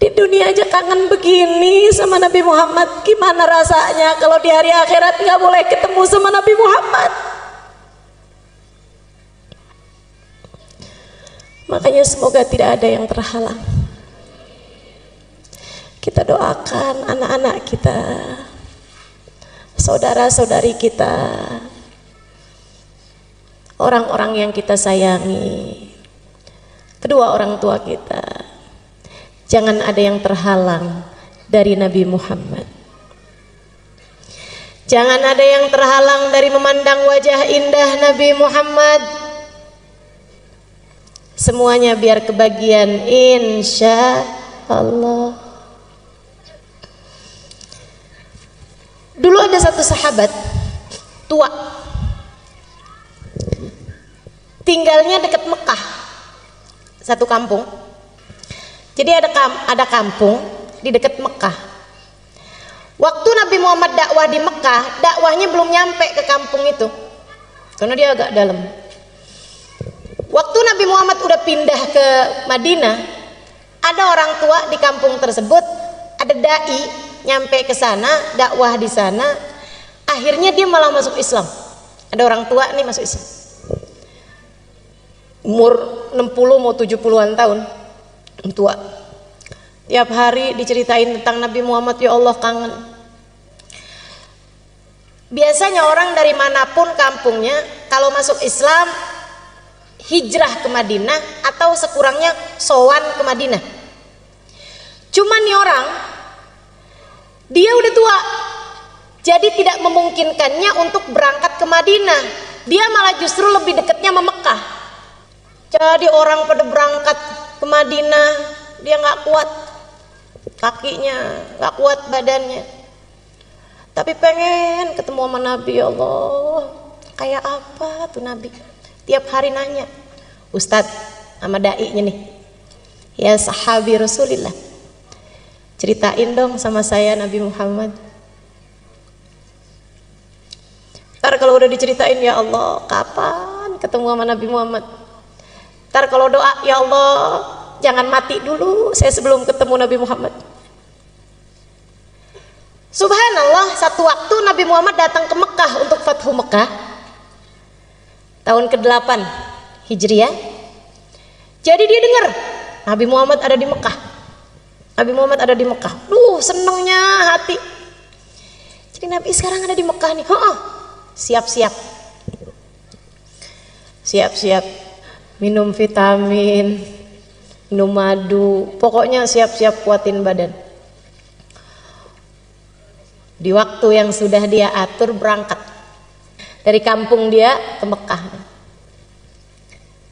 Di dunia aja kangen begini sama Nabi Muhammad. Gimana rasanya kalau di hari akhirat nggak boleh ketemu sama Nabi Muhammad? Makanya semoga tidak ada yang terhalang. Kita doakan anak-anak kita, saudara-saudari kita, orang-orang yang kita sayangi, kedua orang tua kita. Jangan ada yang terhalang dari Nabi Muhammad. Jangan ada yang terhalang dari memandang wajah indah Nabi Muhammad. Semuanya biar kebagian insya Allah. Dulu ada satu sahabat tua, tinggalnya dekat Mekah, satu kampung. Jadi ada kampung di dekat Mekah. Waktu Nabi Muhammad dakwah di Mekah, dakwahnya belum nyampe ke kampung itu, karena dia agak dalam. Waktu Nabi Muhammad udah pindah ke Madinah, ada orang tua di kampung tersebut, ada dai nyampe ke sana, dakwah di sana. Akhirnya dia malah masuk Islam. Ada orang tua nih masuk Islam. Umur 60 mau 70-an tahun. Tua. Tiap hari diceritain tentang Nabi Muhammad, ya Allah kangen. Biasanya orang dari manapun kampungnya kalau masuk Islam hijrah ke Madinah atau sekurangnya sowan ke Madinah. Cuman nih orang, dia udah tua, jadi tidak memungkinkannya untuk berangkat ke Madinah. Dia malah justru lebih dekatnya sama Mekah. Jadi orang pada berangkat ke Madinah, dia nggak kuat kakinya, nggak kuat badannya. Tapi pengen ketemu sama Nabi. Ya Allah, kayak apa tuh Nabi? Tiap hari nanya, Ustadz sama dai-nya nih, ya sahabi Rasulillah, ceritain dong sama saya Nabi Muhammad. Ntar kalau udah diceritain, ya Allah kapan ketemu sama Nabi Muhammad? Ntar kalau doa, ya Allah jangan mati dulu saya sebelum ketemu Nabi Muhammad. Subhanallah, satu waktu Nabi Muhammad datang ke Mekah untuk Fathu Mekah tahun ke-8 Hijriah. Jadi dia dengar Nabi Muhammad ada di Mekah. Nabi Muhammad ada di Mekah. Senengnya hati. Jadi Nabi sekarang ada di Mekah nih. Siap-siap. Siap-siap minum vitamin, minum madu, pokoknya siap-siap kuatin badan. Di waktu yang sudah dia atur berangkat dari kampung dia ke Mekah.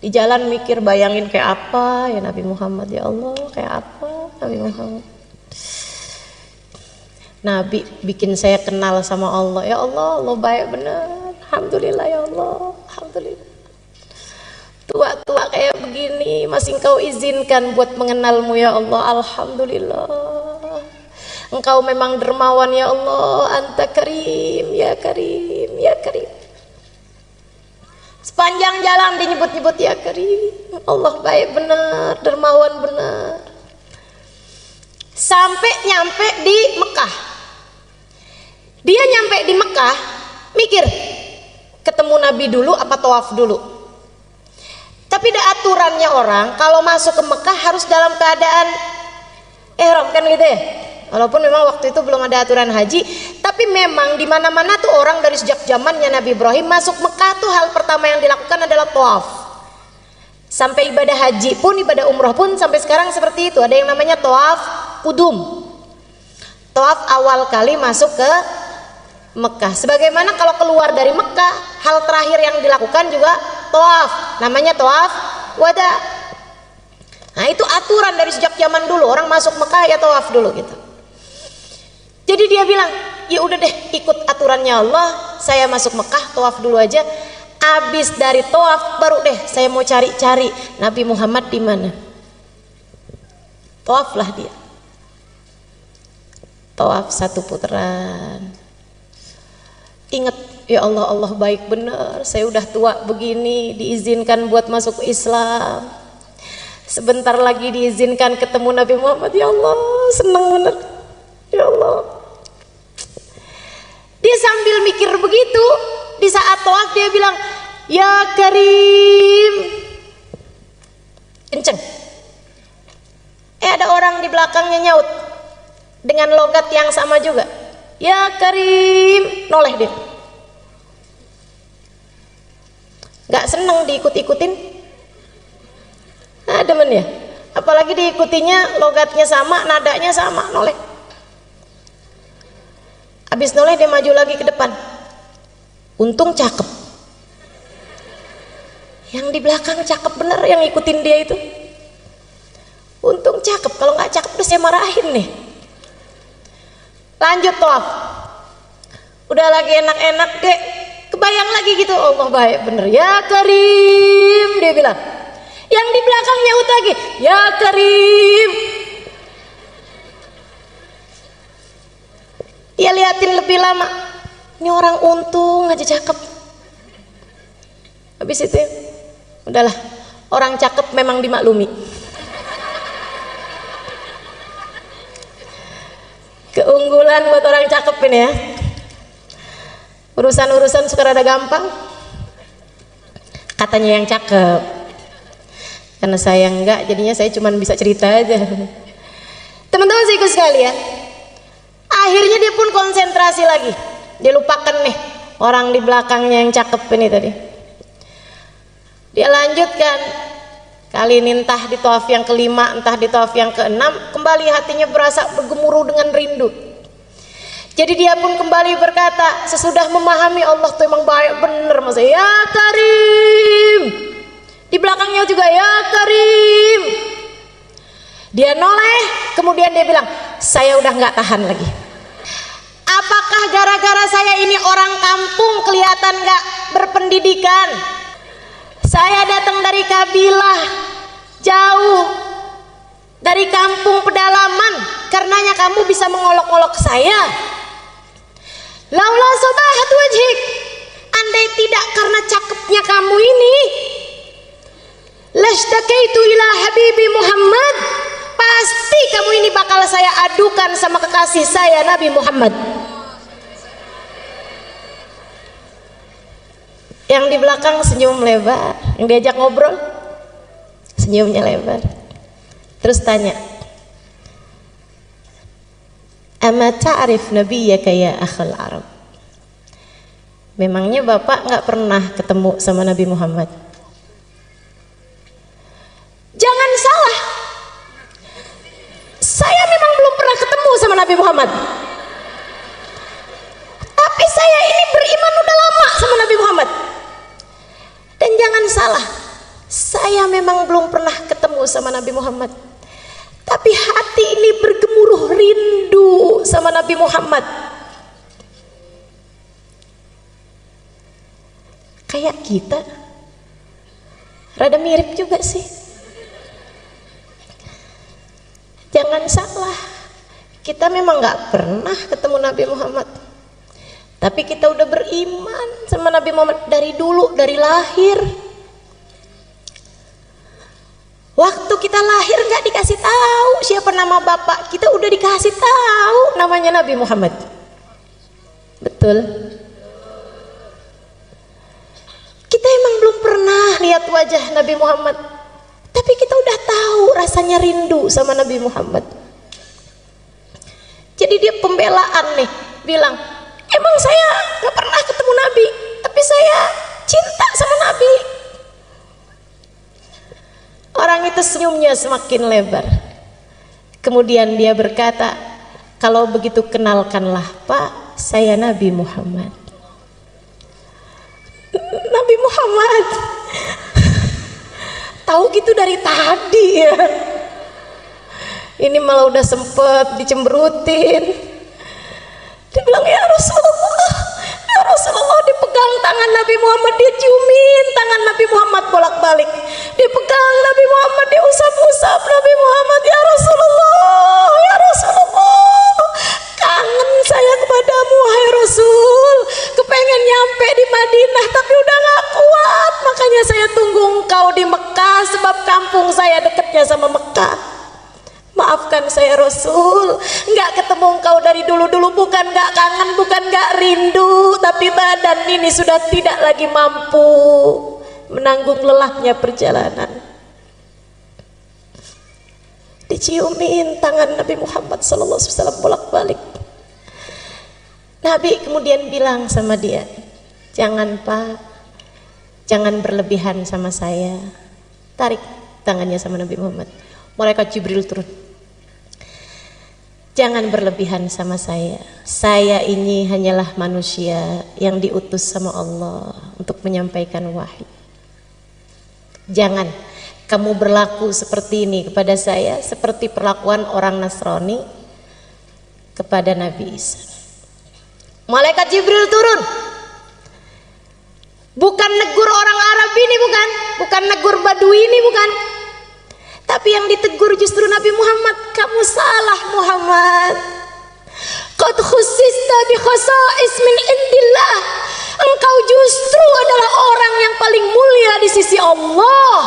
Di jalan mikir, bayangin kayak apa ya Nabi Muhammad, ya Allah, kayak apa Nabi Muhammad. Nabi bikin saya kenal sama Allah. Ya Allah, Allah baik benar. Alhamdulillah ya Allah, alhamdulillah. Tua-tua kayak begini masih Engkau izinkan buat mengenalmu ya Allah, alhamdulillah. Engkau memang dermawan ya Allah, Anta Karim, ya Karim, ya Karim. Sepanjang jalan dinyebut-nyebut ya Karim. Allah baik benar, dermawan benar. Sampai nyampe di Mekah. Dia nyampe di Mekah, mikir, ketemu Nabi dulu apa tawaf dulu? Tapi ada aturannya orang kalau masuk ke Mekah harus dalam keadaan ihram kan gitu ya. Walaupun memang waktu itu belum ada aturan haji, tapi memang di mana-mana tuh orang dari sejak zamannya Nabi Ibrahim masuk Mekah tuh hal pertama yang dilakukan adalah tawaf. Sampai ibadah haji pun, ibadah umroh pun sampai sekarang seperti itu. Ada yang namanya tawaf kudum. Tawaf awal kali masuk ke Mekah. Sebagaimana kalau keluar dari Mekah, hal terakhir yang dilakukan juga tawaf. Namanya tawaf wada. Nah, itu aturan dari sejak zaman dulu. Orang masuk Mekah ya tawaf dulu gitu. Jadi dia bilang, ya udah deh, ikut aturannya Allah, saya masuk Mekah tawaf dulu aja. Abis dari tawaf baru deh saya mau cari-cari Nabi Muhammad di mana. Tawaflah dia. Tawaf satu putaran. Ingat, ya Allah, Allah baik benar. Saya udah tua begini, diizinkan buat masuk Islam. Sebentar lagi diizinkan ketemu Nabi Muhammad. Ya Allah, senang benar. Ya Allah. Dia sambil mikir begitu, di saat tawaf dia bilang, ya Karim. Kenceng. Ada orang di belakangnya nyaut dengan logat yang sama juga. Ya Karim, noleh dia. Gak seneng diikut-ikutin. Demen ya. Apalagi diikutinya logatnya sama, nadanya sama, noleh. Habis noleh dia maju lagi ke depan. Untung cakep. Yang di belakang cakep bener yang ikutin dia itu. Untung cakep, kalau nggak cakep udah saya marahin nih. Lanjut tawaf. Udah lagi enak-enak deh. Kebayang lagi gitu, Allah baik bener. Ya Karim, dia bilang. Yang di belakang nyaut lagi, ya Karim. Dia liatin lebih lama. Ini orang untung aja cakep. Habis itu, udahlah. Orang cakep memang dimaklumi. Keunggulan buat orang cakep ini ya. Urusan-urusan suka rada gampang. Katanya yang cakep. Karena saya enggak, jadinya saya cuma bisa cerita aja. Teman-teman saya ikut sekalian. Akhirnya dia pun konsentrasi lagi. Dia lupakan nih orang di belakangnya yang cakep ini tadi. Dia lanjutkan. Kali ini entah di tawaf yang kelima, entah di tawaf yang keenam, kembali hatinya berasa bergemuruh dengan rindu. Jadi dia pun kembali berkata, sesudah memahami Allah tuh emang baik bener, masa ya Karim. Di belakangnya juga ya Karim. Dia noleh, kemudian dia bilang, saya udah nggak tahan lagi. Apakah gara-gara saya ini orang kampung kelihatan nggak berpendidikan? Saya datang dari kabilah jauh, dari kampung pedalaman, karenanya kamu bisa mengolok-olok saya. Laula sobahat wajhik, andai tidak karena cakepnya kamu ini, lastakaitu ila habibi Muhammad, pasti kamu ini bakal saya adukan sama kekasih saya Nabi Muhammad. Yang di belakang senyum lebar, yang diajak ngobrol senyumnya lebar. Terus tanya, Ama ta'rif nabiyyaka ya akhal Arab. Memangnya Bapak nggak pernah ketemu sama Nabi Muhammad? Jangan salah, saya memang belum pernah ketemu sama Nabi Muhammad, tapi saya ini beriman udah lama sama Nabi Muhammad. Dan jangan salah, saya memang belum pernah ketemu sama Nabi Muhammad, tapi hati ini bergemuruh rindu sama Nabi Muhammad. Kayak kita, rada mirip juga sih. Jangan salah, kita memang gak pernah ketemu Nabi Muhammad, tapi kita udah beriman sama Nabi Muhammad dari dulu, dari lahir. Waktu kita lahir gak dikasih tahu siapa nama bapak kita, udah dikasih tahu namanya Nabi Muhammad. Betul? Kita emang belum pernah lihat wajah Nabi Muhammad, tapi kita udah tahu rasanya rindu sama Nabi Muhammad. Jadi dia pembelaan nih, bilang, emang saya gak pernah ketemu Nabi, tapi saya cinta sama Nabi. Orang itu senyumnya semakin lebar. Kemudian dia berkata, kalau begitu kenalkanlah Pak, saya Nabi Muhammad. Nabi Muhammad tahu gitu dari tadi ya. Ini malah udah sempet dicemberutin. Dia bilang, ya Rasulullah, dipegang tangan Nabi Muhammad, dia ciumin tangan Nabi Muhammad bolak-balik. Dipegang Nabi Muhammad, dia usap-usap Nabi Muhammad. Ya Rasulullah, kangen saya kepadamu, hai Rasul. Kepengen nyampe di Madinah, tapi udah gak kuat. Makanya saya tunggu engkau di Mekah, sebab kampung saya dekatnya sama Mekah. Maafkan saya Rasul, nggak ketemu engkau dari dulu-dulu, bukan nggak kangen, bukan nggak rindu, tapi badan ini sudah tidak lagi mampu menanggung lelahnya perjalanan. Diciumin tangan Nabi Muhammad SAW bolak-balik. Nabi kemudian bilang sama dia, jangan Pak, jangan berlebihan sama saya. Tarik tangannya sama Nabi Muhammad. Malaikat Jibril turun. Jangan berlebihan sama saya. Saya ini hanyalah manusia yang diutus sama Allah untuk menyampaikan wahyu. Jangan kamu berlaku seperti ini kepada saya, seperti perlakuan orang Nasrani kepada Nabi Isa. Malaikat Jibril turun. Bukan negur orang Arab ini, bukan negur Badui ini, bukan. Tapi yang ditegur justru Nabi Muhammad. Kamu salah Muhammad. Qad khussista bi khasa'is min indillah. Engkau justru adalah orang yang paling mulia di sisi Allah.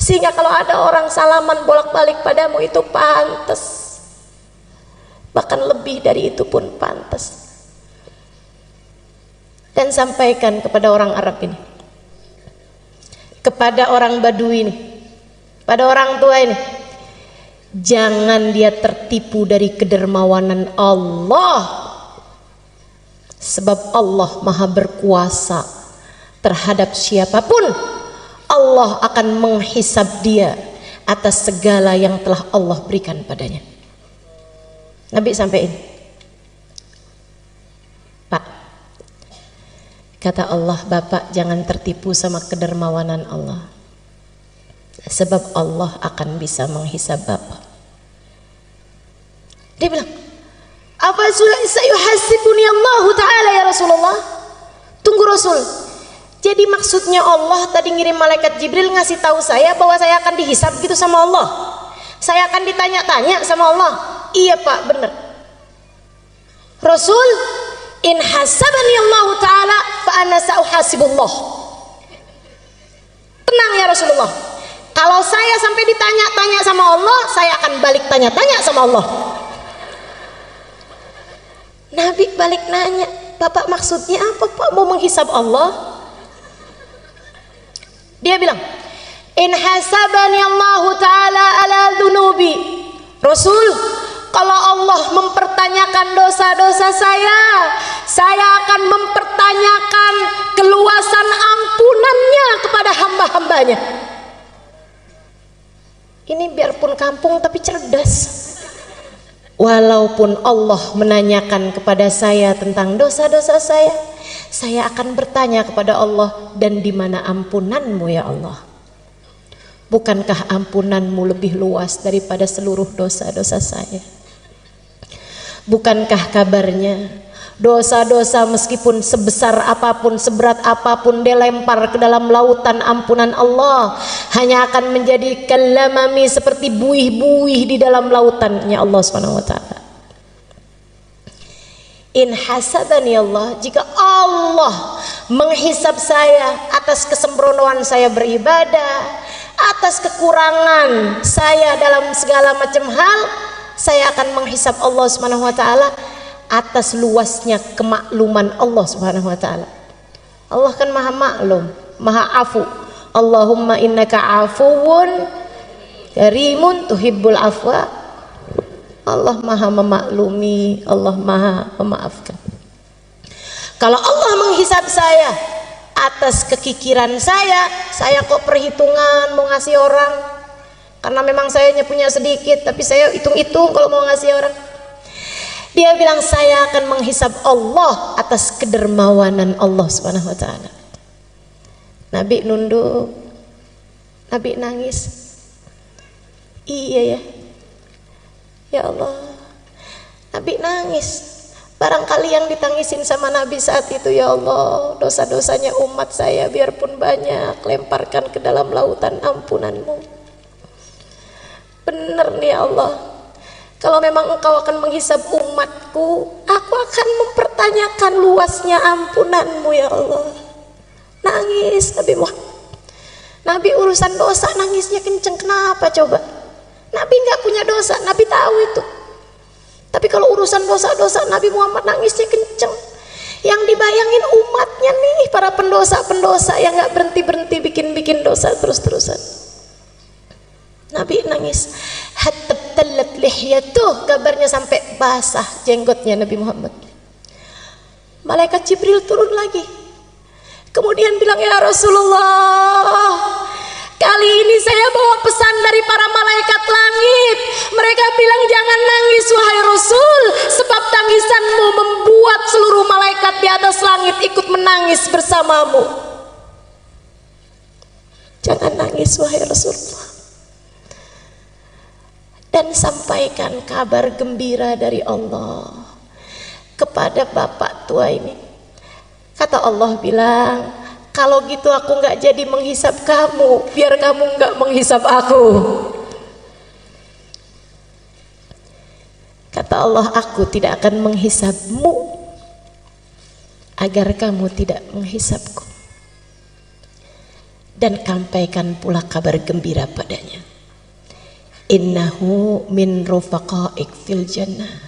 Sehingga kalau ada orang salaman bolak-balik padamu itu pantas. Bahkan lebih dari itu pun pantas. Dan sampaikan kepada orang Arab ini, kepada orang Badui ini, pada orang tua ini, jangan dia tertipu dari kedermawanan Allah, sebab Allah maha berkuasa terhadap siapapun. Allah akan menghisab dia atas segala yang telah Allah berikan padanya. Nabi sampaikan, Pak, kata Allah, Bapak jangan tertipu sama kedermawanan Allah, sebab Allah akan bisa menghisab Bapak. Dia bilang, apa sayuhasibuni Allah Ta'ala ya Rasulullah? Tunggu Rasul, jadi maksudnya Allah tadi ngirim malaikat Jibril ngasih tahu saya bahwa saya akan dihisab gitu sama Allah, saya akan ditanya-tanya sama Allah? Iya Pak, benar Rasul. In hasabani Allah Ta'ala fa ana sa'uhasibullah. Tenang ya Rasulullah, kalau saya sampai ditanya-tanya sama Allah, saya akan balik tanya-tanya sama Allah. Nabi balik nanya, Bapak maksudnya apa Pak, mau menghisab Allah? Dia bilang, in hasabani Allah Ta'ala ala dhunubi. Rasul, Kalau Allah mempertanyakan dosa-dosa saya akan mempertanyakan keluasan ampunannya kepada hamba-hambanya. Ini biarpun kampung tapi cerdas. Walaupun Allah menanyakan kepada saya tentang dosa-dosa saya akan bertanya kepada Allah, dan di mana ampunanmu ya Allah? Bukankah ampunanmu lebih luas daripada seluruh dosa-dosa saya? Bukankah kabarnya dosa-dosa meskipun sebesar apapun, seberat apapun dilempar ke dalam lautan ampunan Allah, hanya akan menjadi kalamami, seperti buih-buih di dalam lautannya Allah Subhanahu wa taala. In hasadani Allah, jika Allah menghisab saya atas kesembronoan saya beribadah, atas kekurangan saya dalam segala macam hal, saya akan menghisab Allah Subhanahu wa taala atas luasnya kemakluman Allah Subhanahu wa taala. Allah kan maha maklum, maha afu. Allahumma innaka afuwun karimun tuhibbul afwa. Allah maha memaklumi, Allah maha memaafkan. Kalau Allah menghisab saya atas kekikiran saya kok perhitungan mau ngasih orang, karena memang saya punya sedikit, tapi saya hitung-hitung kalau mau ngasih orang. Dia bilang saya akan menghisab Allah atas kedermawanan Allah Subhanahu wa taala. Nabi nunduk, Nabi nangis. Iya ya, ya Allah, Nabi nangis. Barangkali yang ditangisin sama Nabi saat itu, ya Allah, dosa-dosanya umat saya biarpun banyak, lemparkan ke dalam lautan ampunanmu. Bener nih ya Allah, kalau memang Engkau akan menghisab umatku, aku akan mempertanyakan luasnya ampunanmu ya Allah. Nangis Nabi Muhammad. Nabi urusan dosa nangisnya kenceng, kenapa coba? Nabi nggak punya dosa, Nabi tahu itu. Tapi kalau urusan dosa-dosa, Nabi Muhammad nangisnya kenceng. Yang dibayangin umatnya nih, para pendosa-pendosa yang nggak berhenti-berhenti bikin dosa terus-terusan. Nabi nangis. Hatta talat lihyatuh, kabarnya sampai basah jenggotnya Nabi Muhammad. Malaikat Jibril turun lagi, kemudian bilang, ya Rasulullah, kali ini saya bawa pesan dari para malaikat langit. Mereka bilang jangan nangis wahai Rasul, sebab tangisanmu membuat seluruh malaikat di atas langit ikut menangis bersamamu. Jangan nangis wahai Rasulullah, dan sampaikan kabar gembira dari Allah kepada bapak tua ini. Kata Allah bilang, kalau gitu aku nggak jadi menghisab kamu, biar kamu nggak menghisab aku. Kata Allah, aku tidak akan menghisabmu agar kamu tidak menghisabku. Dan sampaikan pula kabar gembira padanya. Innahu min rufaqaik fil jannah.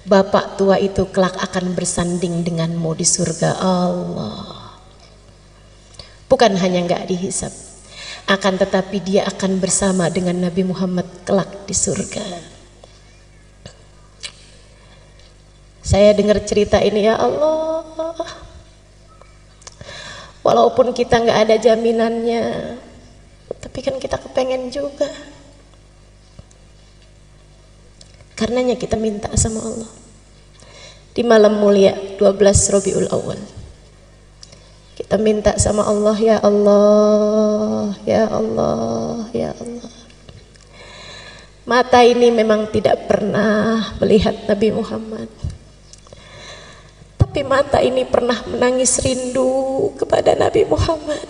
Bapak tua itu kelak akan bersanding denganmu di surga Allah. Bukan hanya nggak dihisab, akan tetapi dia akan bersama dengan Nabi Muhammad kelak di surga. Saya dengar cerita ini, ya Allah, walaupun kita nggak ada jaminannya, tapi kan kita kepengen juga. Karenanya kita minta sama Allah di malam mulia 12 Rabiul Awal. Kita minta sama Allah, ya Allah, ya Allah, ya Allah. Mata ini memang tidak pernah melihat Nabi Muhammad, tapi mata ini pernah menangis rindu kepada Nabi Muhammad.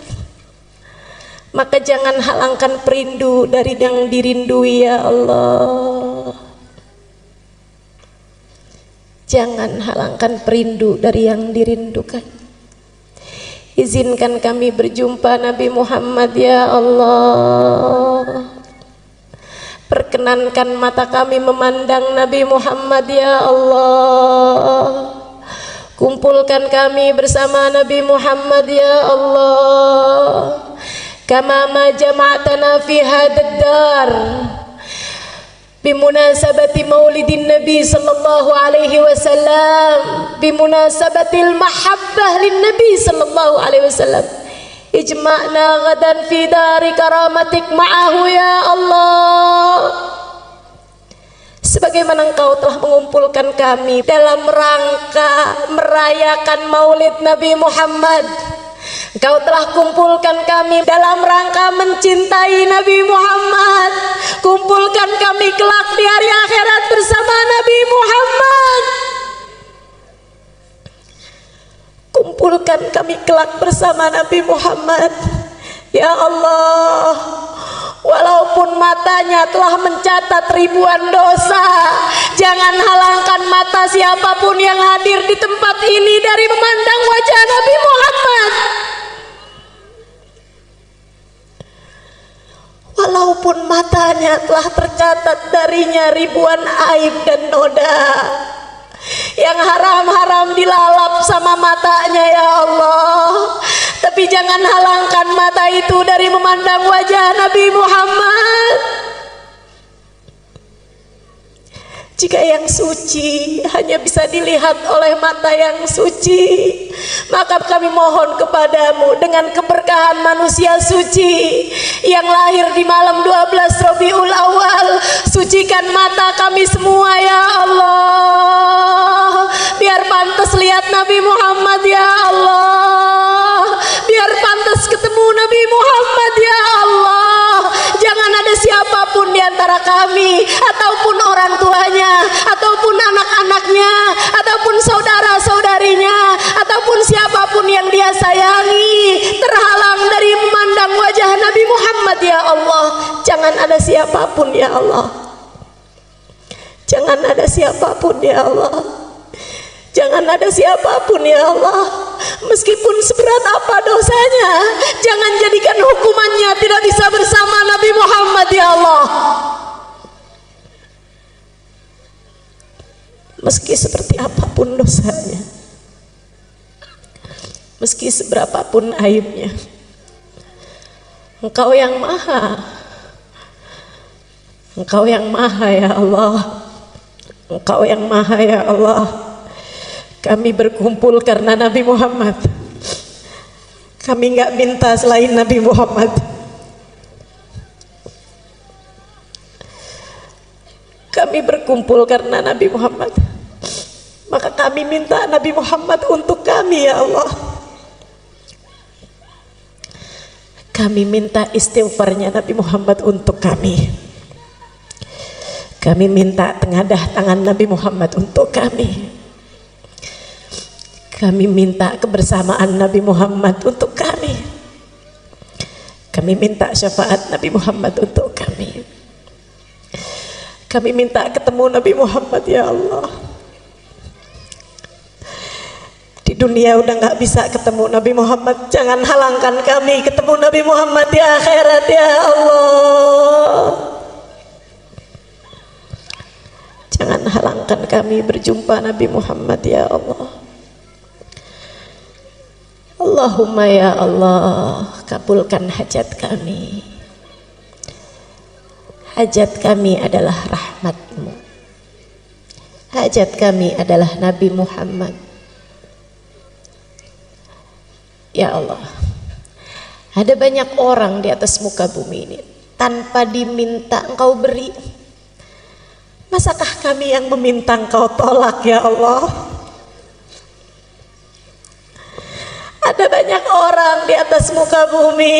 Maka jangan halangkan perindu dari yang dirindui, ya Allah. Jangan halangkan perindu dari yang dirindukan. Izinkan kami berjumpa Nabi Muhammad, ya Allah. Perkenankan mata kami memandang Nabi Muhammad, ya Allah. Kumpulkan kami bersama Nabi Muhammad, ya Allah. Kama ma jama'tana fi hadad dar bimunasabati maulidin Nabi sallallahu alaihi wasallam, bimunasabatil mahabbah lin Nabi sallallahu alaihi wasallam. Ijma'na ghadan fi dari karamatik ma'ahu ya Allah. Sebagaimana Engkau telah mengumpulkan kami dalam rangka merayakan maulid Nabi Muhammad, Engkau telah kumpulkan kami dalam rangka mencintai Nabi Muhammad. Kumpulkan kami kelak di hari akhirat bersama Nabi Muhammad. Kumpulkan kami kelak bersama Nabi Muhammad. Ya Allah, walaupun matanya telah mencatat ribuan dosa, jangan halangkan mata siapapun yang hadir di tempat ini dari memandang wajah Nabi Muhammad. Walaupun matanya telah tercatat darinya ribuan aib dan noda yang haram-haram dilalap sama matanya ya Allah, tapi jangan halangkan mata itu dari memandang wajah Nabi Muhammad. Jika yang suci hanya bisa dilihat oleh mata yang suci, maka kami mohon kepadamu dengan keberkahan manusia suci yang lahir di malam 12 Rabiul Awal, sucikan mata kami semua ya Allah, biar pantas lihat Nabi Muhammad ya Allah, biar pantas ketemu Nabi Muhammad ya Allah. Jangan ada siapapun di antara kami ataupun orang tuanya ataupun anak-anaknya ataupun saudara-saudarinya ataupun siapapun yang dia sayangi terhalang dari memandang wajah Nabi Muhammad ya Allah. Jangan ada siapapun ya Allah, jangan ada siapapun ya Allah, jangan ada siapapun ya Allah. Meskipun seberat apa dosanya, jangan jadikan hukumannya tidak bisa bersama Nabi Muhammad ya Allah. Meski seperti apapun dosanya, meski seberapapun aibnya, Engkau yang maha, Engkau yang maha ya Allah, Engkau yang maha ya Allah. Kami berkumpul karena Nabi Muhammad. Kami nggak minta selain Nabi Muhammad. Kami berkumpul karena Nabi Muhammad. Maka kami minta Nabi Muhammad untuk kami ya Allah. Kami minta istighfarnya Nabi Muhammad untuk kami. Kami minta tengadah tangan Nabi Muhammad untuk kami. Kami minta kebersamaan Nabi Muhammad untuk kami. Kami minta syafaat Nabi Muhammad untuk kami. Kami minta ketemu Nabi Muhammad ya Allah. Di dunia udah gak bisa ketemu Nabi Muhammad, jangan halangkan kami ketemu Nabi Muhammad di akhirat ya Allah. Jangan halangkan kami berjumpa Nabi Muhammad ya Allah. Allahumma ya Allah, kabulkan hajat kami. Hajat kami adalah rahmat-Mu. Hajat kami adalah Nabi Muhammad. Ya Allah, ada banyak orang di atas muka bumi ini tanpa diminta Engkau beri. Masakah kami yang meminta Engkau tolak ya Allah? Ada banyak orang di atas muka bumi,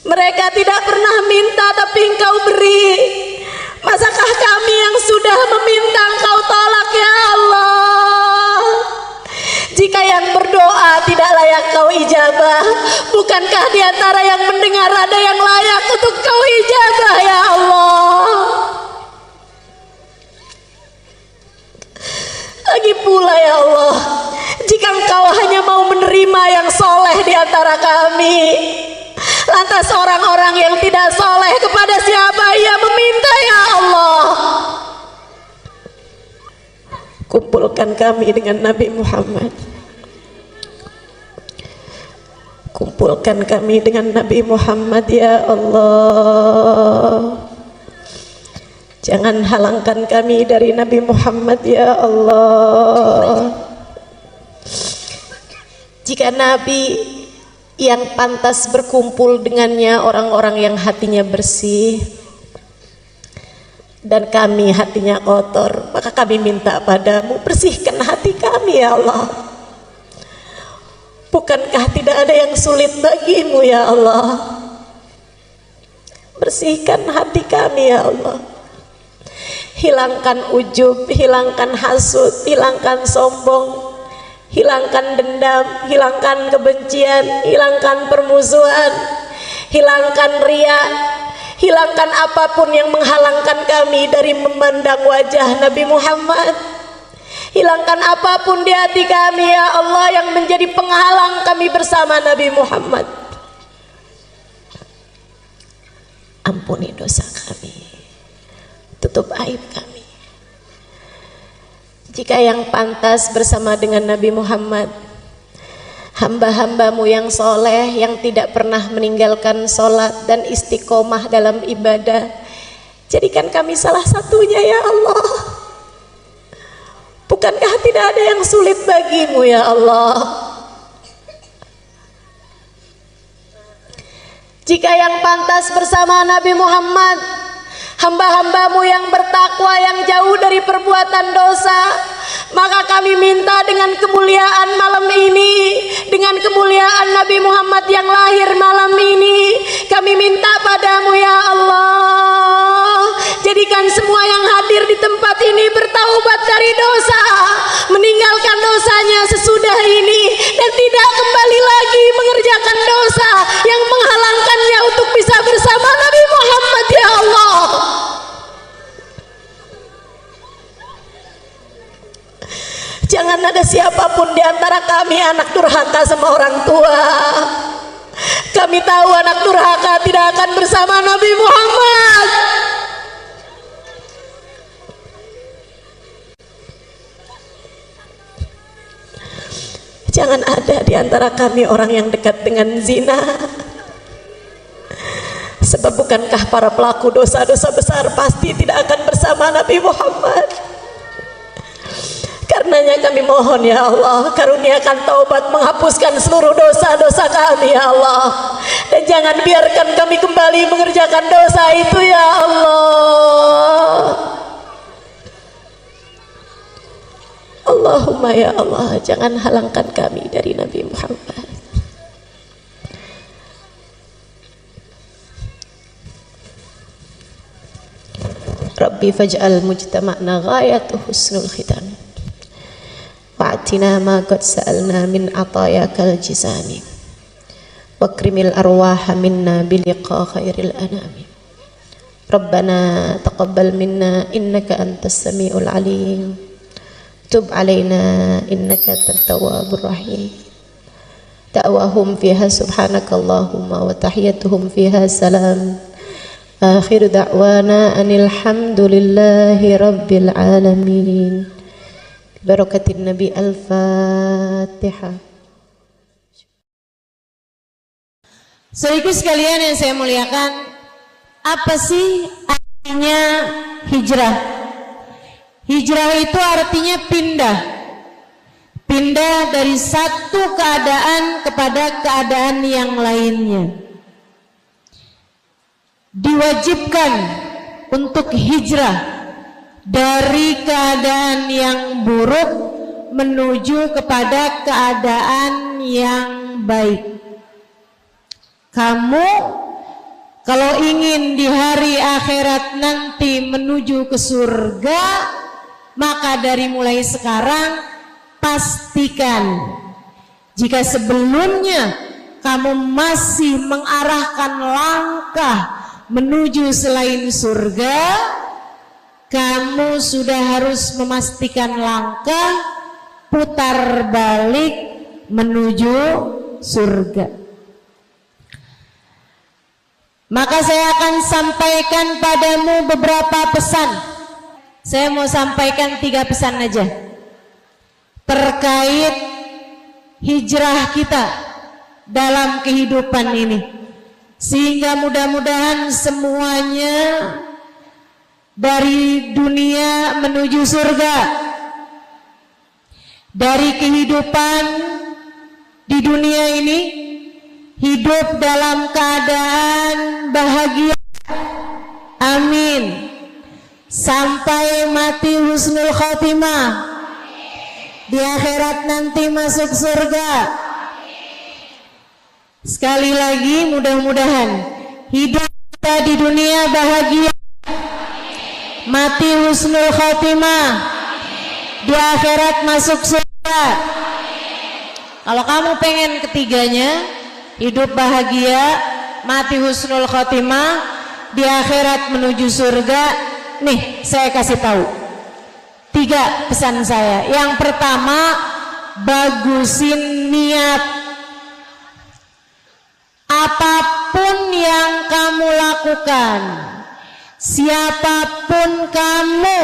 mereka tidak pernah minta tapi Engkau beri. Masakah kami yang sudah meminta Engkau tolak ya Allah? Jika yang berdoa tidak layak Kau ijabah, bukankah di antara yang mendengar ada yang layak untuk Kau ijabah ya Allah? Lagi pula ya Allah, jika Engkau hanya mau menerima yang soleh di antara kami, lantas orang-orang yang tidak soleh kepada siapa ia meminta ya Allah? Kumpulkan kami dengan Nabi Muhammad. Kumpulkan kami dengan Nabi Muhammad ya Allah. Jangan halangkan kami dari Nabi Muhammad ya Allah. Jika Nabi yang pantas berkumpul dengannya orang-orang yang hatinya bersih, dan kami hatinya kotor, maka kami minta padamu, bersihkan hati kami ya Allah. Bukankah tidak ada yang sulit bagimu ya Allah? Bersihkan hati kami ya Allah. Hilangkan ujub, hilangkan hasud, hilangkan sombong, hilangkan dendam, hilangkan kebencian, hilangkan permusuhan, hilangkan ria, hilangkan apapun yang menghalangkan kami dari memandang wajah Nabi Muhammad. Hilangkan apapun di hati kami ya Allah yang menjadi penghalang kami bersama Nabi Muhammad. Ampuni dosa kami, tutup aib kami. Jika yang pantas bersama dengan Nabi Muhammad, hamba-hambamu yang soleh, yang tidak pernah meninggalkan sholat dan istiqomah dalam ibadah, jadikan kami salah satunya ya Allah. Bukankah tidak ada yang sulit bagimu ya Allah? Jika yang pantas bersama Nabi Muhammad, hamba-hambamu yang bertakwa, yang jauh dari perbuatan dosa, maka kami minta dengan kemuliaan malam ini, dengan kemuliaan Nabi Muhammad yang lahir malam ini, kami minta padamu ya Allah, jadikan semua yang hadir di tempat ini bertaubat dari dosa, meninggalkan dosanya sesudah ini, dan tidak kembali lagi mengerjakan dosa yang menghalangkannya untuk bisa bersama Nabi Muhammad ya Allah. Jangan ada siapapun di antara kami anak durhaka sama orang tua. Kami tahu anak durhaka tidak akan bersama Nabi Muhammad. Jangan ada di antara kami orang yang dekat dengan zina. Sebab bukankah para pelaku dosa-dosa besar pasti tidak akan bersama Nabi Muhammad? Karenanya kami mohon ya Allah, karuniakan taubat, menghapuskan seluruh dosa-dosa kami ya Allah, dan jangan biarkan kami kembali mengerjakan dosa itu ya Allah. Allahumma ya Allah, jangan halangkan kami dari Nabi Muhammad. Rabbi faj'al mujtama'na ghayatu husnul khitam wa'atina ma qad sa'alna min atayakal jisami wakrimil arwaha minna biliqa khairil anami. Rabbana taqabbal minna innaka antas sami'ul alim, tub alaina innaka antat tawwabur rahim. Da'wahum fiha subhanakallahumma wa tahiyyatuhum fiha salam. Akhir da'wana anil hamdulillahi rabbil alamin. Barakatin Nabi. Al-Fatihah. Saudaraku sekalian yang saya muliakan, apa sih artinya hijrah? Hijrah itu artinya pindah. Pindah dari satu keadaan kepada keadaan yang lainnya. Diwajibkan untuk hijrah dari keadaan yang buruk menuju kepada keadaan yang baik. Kamu kalau ingin di hari akhirat nanti menuju ke surga, maka dari mulai sekarang pastikan jika sebelumnya kamu masih mengarahkan langkah menuju selain surga, kamu sudah harus memastikan langkah putar balik menuju surga. Maka saya akan sampaikan padamu beberapa pesan. Saya mau sampaikan 3 pesan aja terkait hijrah kita dalam kehidupan ini, sehingga mudah-mudahan semuanya dari dunia menuju surga, dari kehidupan di dunia ini hidup dalam keadaan bahagia, amin, sampai mati husnul khotimah, di akhirat nanti masuk surga. Sekali lagi mudah-mudahan hidup kita di dunia bahagia, mati husnul khotimah, di akhirat masuk surga. Kalau kamu pengen ketiganya, hidup bahagia, mati husnul khotimah, di akhirat menuju surga, nih saya kasih tahu 3 pesan saya. Yang pertama, bagusin niat. Apapun yang kamu lakukan, siapapun kamu,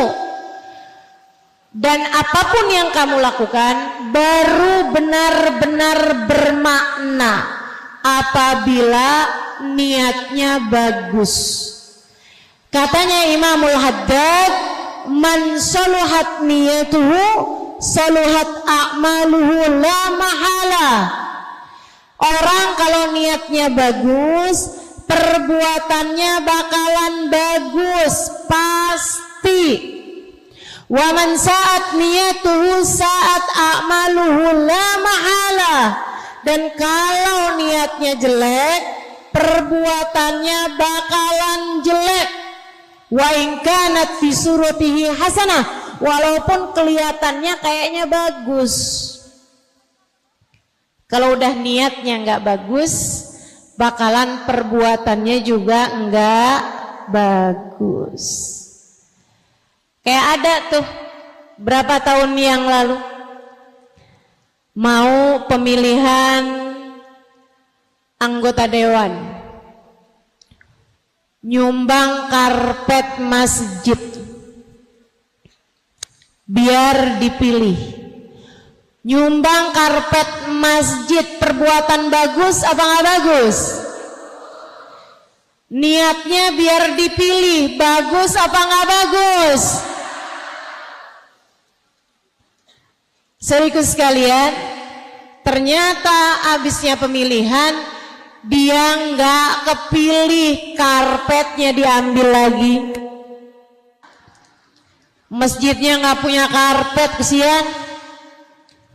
dan apapun yang kamu lakukan baru benar-benar bermakna apabila niatnya bagus. Katanya Imamul Haddad, man saluhat niyatuhu saluhat a'maluhu la mahala. Orang kalau niatnya bagus, perbuatannya bakalan bagus, pasti. Wa man sa'at niyatuhu sa'at a'maluhu la mahala. Dan kalau niatnya jelek, perbuatannya bakalan jelek. Wa in kanat fi suratihi hasanah, walaupun kelihatannya kayaknya bagus. Kalau udah niatnya nggak bagus, bakalan perbuatannya juga nggak bagus. Kayak ada tuh berapa tahun yang lalu mau pemilihan anggota dewan, nyumbang karpet masjid biar dipilih. Nyumbang karpet masjid, perbuatan bagus apa nggak bagus? Niatnya biar dipilih, bagus apa nggak bagus? Saudaraku sekalian, ternyata abisnya pemilihan dia nggak kepilih, karpetnya diambil lagi. Masjidnya nggak punya karpet, kesian.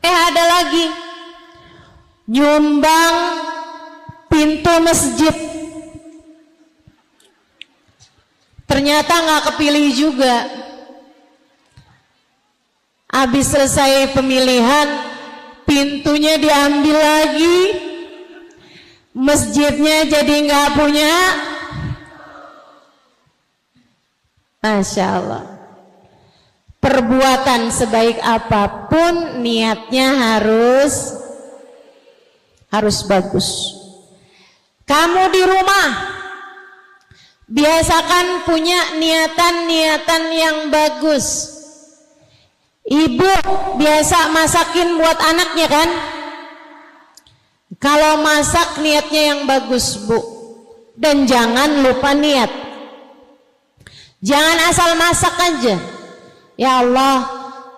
Ada lagi nyumbang pintu masjid, ternyata nggak kepilih juga. Habis selesai pemilihan, pintunya diambil lagi, masjidnya jadi nggak punya. Masya Allah. Perbuatan sebaik apapun, niatnya harus bagus. Kamu di rumah biasakan punya niatan-niatan yang bagus. Ibu biasa masakin buat anaknya kan? Kalau masak niatnya yang bagus, Bu. Dan jangan lupa niat. Jangan asal masak aja. Ya Allah,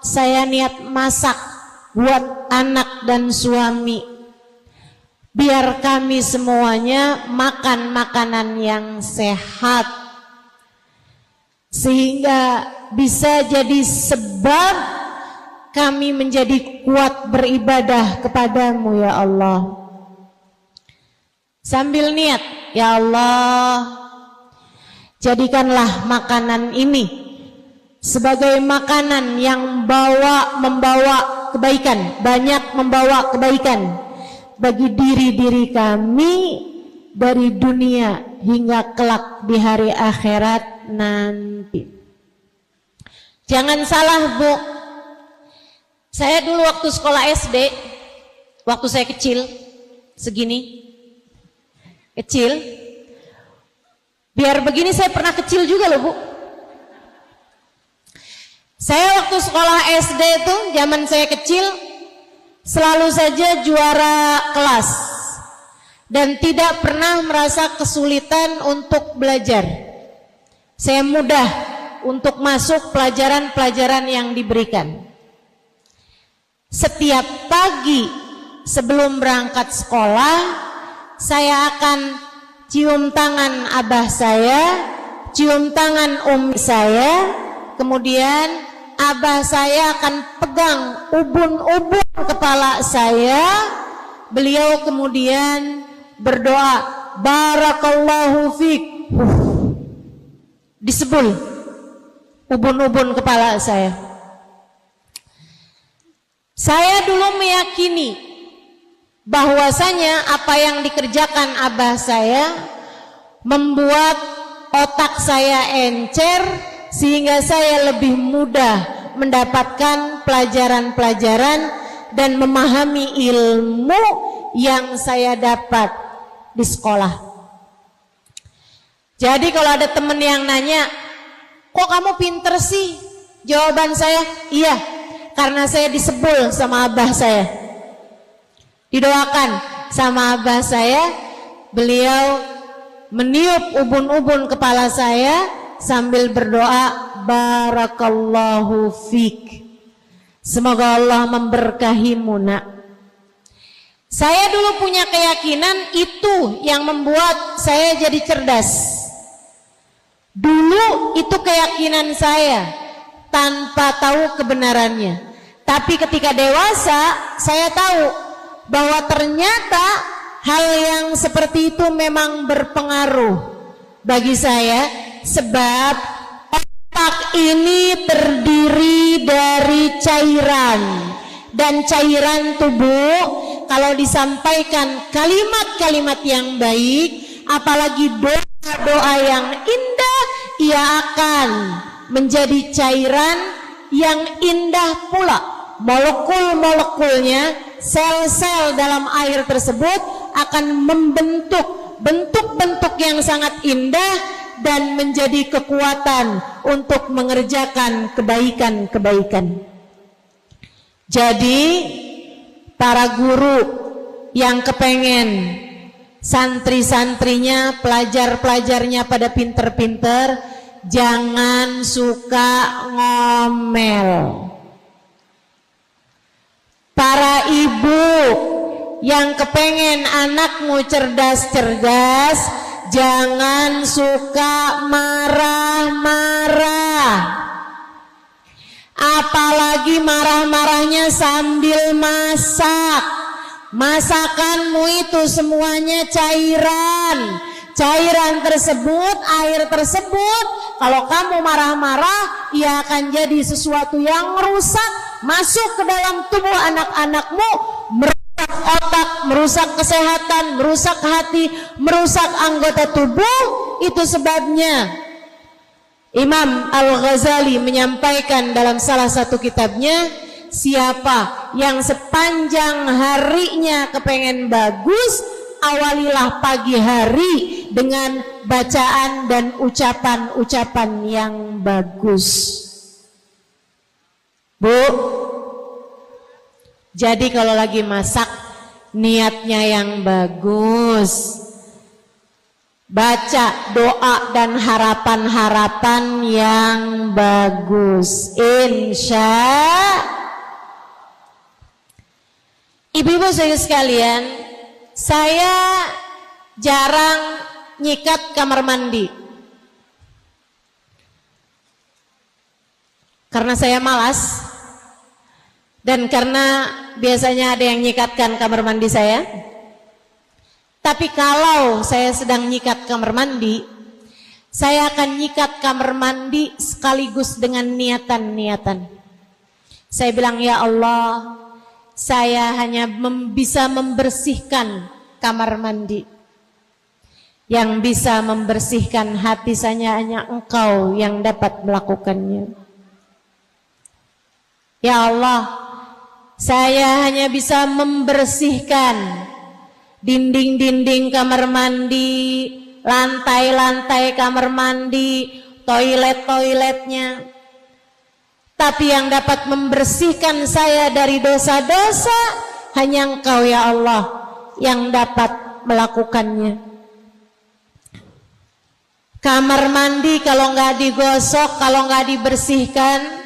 saya niat masak buat anak dan suami, biar kami semuanya makan makanan yang sehat, sehingga bisa jadi sebab kami menjadi kuat beribadah kepadamu ya Allah. Sambil niat, ya Allah, jadikanlah makanan ini sebagai makanan yang membawa kebaikan, banyak membawa kebaikan bagi diri-diri kami dari dunia hingga kelak di hari akhirat nanti. Jangan salah, Bu. Saya dulu waktu sekolah SD, waktu saya kecil, segini, kecil, biar begini saya pernah kecil juga loh, Bu. Saya waktu sekolah SD itu, zaman saya kecil, selalu saja juara kelas dan tidak pernah merasa kesulitan untuk belajar. Saya mudah untuk masuk pelajaran-pelajaran yang diberikan. Setiap pagi sebelum berangkat sekolah, saya akan cium tangan abah saya, cium tangan umi saya, kemudian abah saya akan pegang ubun-ubun kepala saya. Beliau kemudian berdoa, barakallahu fik. Disebul ubun-ubun kepala saya. Saya dulu meyakini bahwasanya apa yang dikerjakan abah saya membuat otak saya encer, sehingga saya lebih mudah mendapatkan pelajaran-pelajaran dan memahami ilmu yang saya dapat di sekolah. Jadi kalau ada temen yang nanya, kok kamu pinter sih? Jawaban saya, iya, karena saya disebul sama abah saya. Didoakan sama abah saya, beliau meniup ubun-ubun kepala saya sambil berdoa, barakallahu fik. Semoga Allah memberkahimu, nak. Saya dulu punya keyakinan itu yang membuat saya jadi cerdas. Dulu itu keyakinan saya tanpa tahu kebenarannya. Tapi ketika dewasa, saya tahu bahwa ternyata hal yang seperti itu memang berpengaruh bagi saya, sebab otak ini terdiri dari cairan, dan cairan tubuh kalau disampaikan kalimat-kalimat yang baik, apalagi doa-doa yang indah, ia akan menjadi cairan yang indah pula. Molekul-molekulnya, sel-sel dalam air tersebut akan membentuk bentuk-bentuk yang sangat indah dan menjadi kekuatan untuk mengerjakan kebaikan-kebaikan. Jadi para guru yang kepengen santri-santrinya, pelajar-pelajarnya pada pinter-pinter, jangan suka ngomel. Para ibu yang kepengen anakmu cerdas-cerdas, jangan suka marah-marah. Apalagi marah-marahnya sambil masak. Masakanmu itu semuanya cairan. Cairan tersebut, air tersebut, kalau kamu marah-marah, ia akan jadi sesuatu yang rusak, masuk ke dalam tubuh anak-anakmu, merusak otak, merusak kesehatan, merusak hati, merusak anggota tubuh. Itu sebabnya Imam Al-Ghazali menyampaikan dalam salah satu kitabnya, siapa yang sepanjang harinya kepengen bagus, awalilah pagi hari dengan bacaan dan ucapan-ucapan yang bagus. Bu, jadi kalau lagi masak, niatnya yang bagus, baca doa dan harapan-harapan yang bagus, insya. Ibu-ibu saya sekalian, saya jarang nyikat kamar mandi karena saya malas, dan karena biasanya ada yang nyikatkan kamar mandi saya. Tapi kalau saya sedang nyikat kamar mandi, saya akan nyikat kamar mandi sekaligus dengan niatan-niatan. Saya bilang, ya Allah, saya hanya bisa membersihkan kamar mandi. Yang bisa membersihkan hati saya hanya Engkau yang dapat melakukannya. Ya Allah, saya hanya bisa membersihkan dinding-dinding kamar mandi, lantai-lantai kamar mandi, toilet-toiletnya. Tapi yang dapat membersihkan saya dari dosa-dosa hanya Engkau ya Allah yang dapat melakukannya. Kamar mandi kalau nggak digosok, kalau nggak dibersihkan,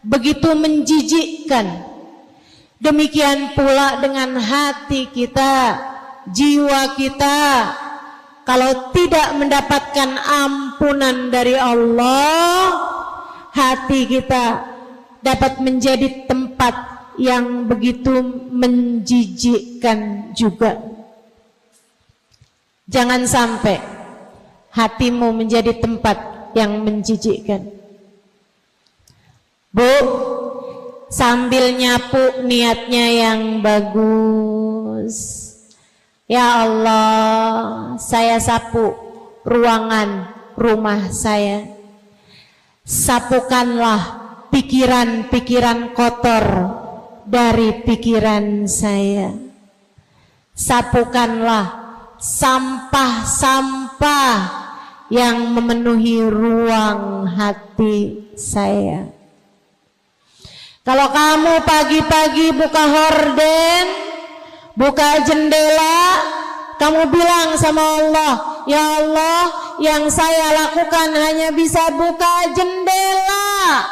begitu menjijikkan. Demikian pula dengan hati kita, jiwa kita, kalau tidak mendapatkan ampunan dari Allah, hati kita dapat menjadi tempat yang begitu menjijikkan juga. Jangan sampai hatimu menjadi tempat yang menjijikkan. Bu, sambil nyapu niatnya yang bagus. Ya Allah, saya sapu ruangan rumah saya. Sapukanlah pikiran-pikiran kotor dari pikiran saya. Sapukanlah sampah-sampah yang memenuhi ruang hati saya. Kalau kamu pagi-pagi buka horden, buka jendela, kamu bilang sama Allah, ya Allah, yang saya lakukan hanya bisa buka jendela,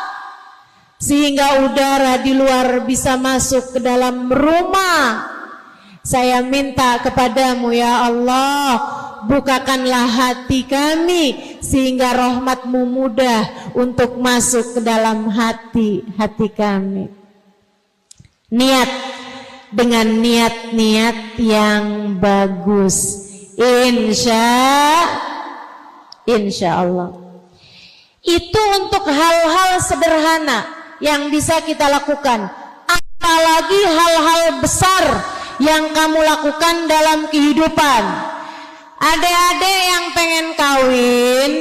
sehingga udara di luar bisa masuk ke dalam rumah. Saya minta kepadamu ya Allah, bukakanlah hati kami sehingga rahmat-Mu mudah untuk masuk ke dalam hati kami. Niat dengan niat-niat yang bagus, insya Allah. Itu untuk hal-hal sederhana yang bisa kita lakukan, apalagi hal-hal besar yang kamu lakukan dalam kehidupan. Adik-adik yang pengen kawin,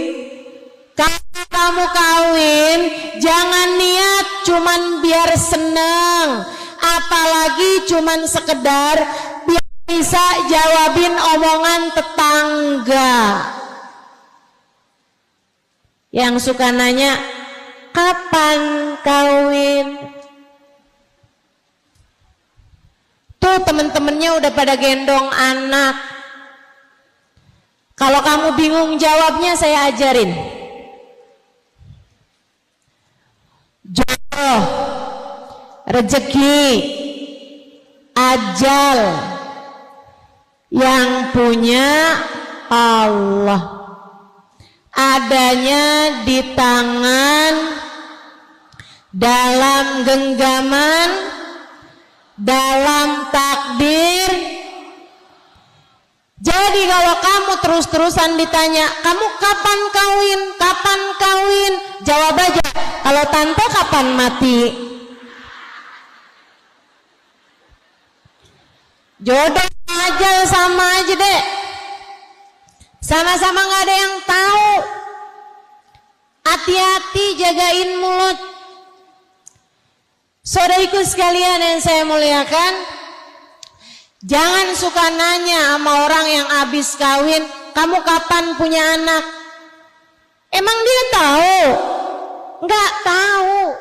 kalau kamu kawin, jangan niat cuman biar seneng, apalagi cuman sekedar biar bisa jawabin omongan tetangga yang suka nanya, kapan kawin? Tuh temen-temennya udah pada gendong anak. Kalau kamu bingung jawabnya, saya ajarin. Jodoh, rezeki, ajal yang punya Allah, adanya di tangan, dalam genggaman, dalam takdir. Jadi kalau kamu terus-terusan ditanya, kamu kapan kawin, kapan kawin, jawab aja, kalau tante kapan mati. Jodoh aja sama aja deh, sama-sama gak ada yang tahu. Hati-hati, jagain mulut. Saudariku sekalian yang saya muliakan, jangan suka nanya sama orang yang habis kawin, kamu kapan punya anak? Emang dia tahu? Nggak tahu.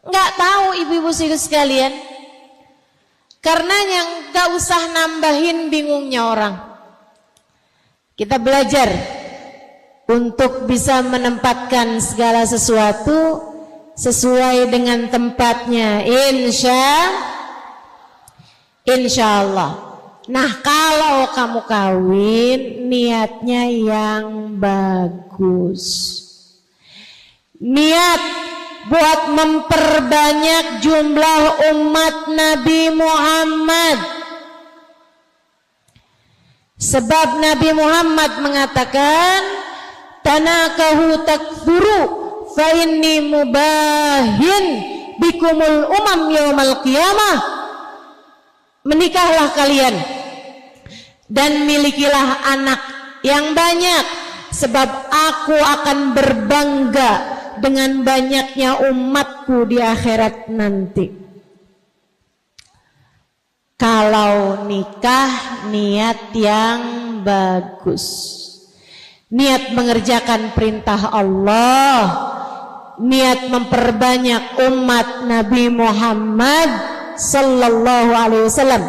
Nggak tahu ibu-ibu sekalian. Karena yang nggak usah nambahin bingungnya orang. Kita belajar untuk bisa menempatkan segala sesuatu sesuai dengan tempatnya, insya Allah. Nah, kalau kamu kawin, niatnya yang bagus. Niat buat memperbanyak jumlah umat Nabi Muhammad. Sebab Nabi Muhammad mengatakan, tanakahu takthuru fa inni mubahin bikumul umam yaumal qiyamah. Menikahlah kalian dan milikilah anak yang banyak, sebab aku akan berbangga dengan banyaknya umatku di akhirat nanti. Kalau nikah, niat yang bagus, niat mengerjakan perintah Allah, niat memperbanyak umat Nabi Muhammad sallallahu alaihi wasallam,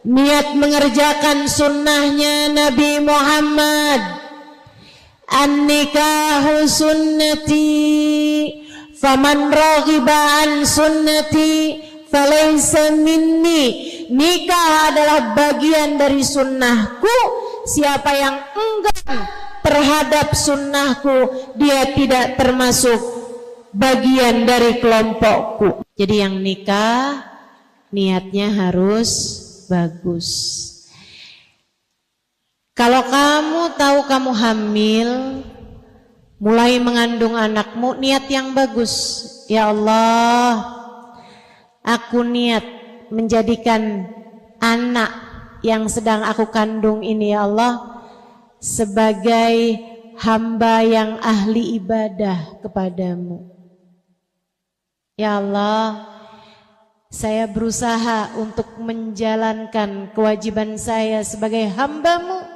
niat mengerjakan sunnahnya Nabi Muhammad, An-nikahu sunnati faman raghiba an sunnati falaysa minni. Nikah adalah bagian dari sunnahku. Siapa yang enggan terhadap sunnahku, dia tidak termasuk bagian dari kelompokku. Jadi yang nikah niatnya harus bagus. Kalau kamu tahu kamu hamil, mulai mengandung anakmu, niat yang bagus. Ya Allah, aku niat menjadikan anak yang sedang aku kandung ini, ya Allah, sebagai hamba yang ahli ibadah kepadamu. Ya Allah, saya berusaha untuk menjalankan kewajiban saya sebagai hamba-Mu.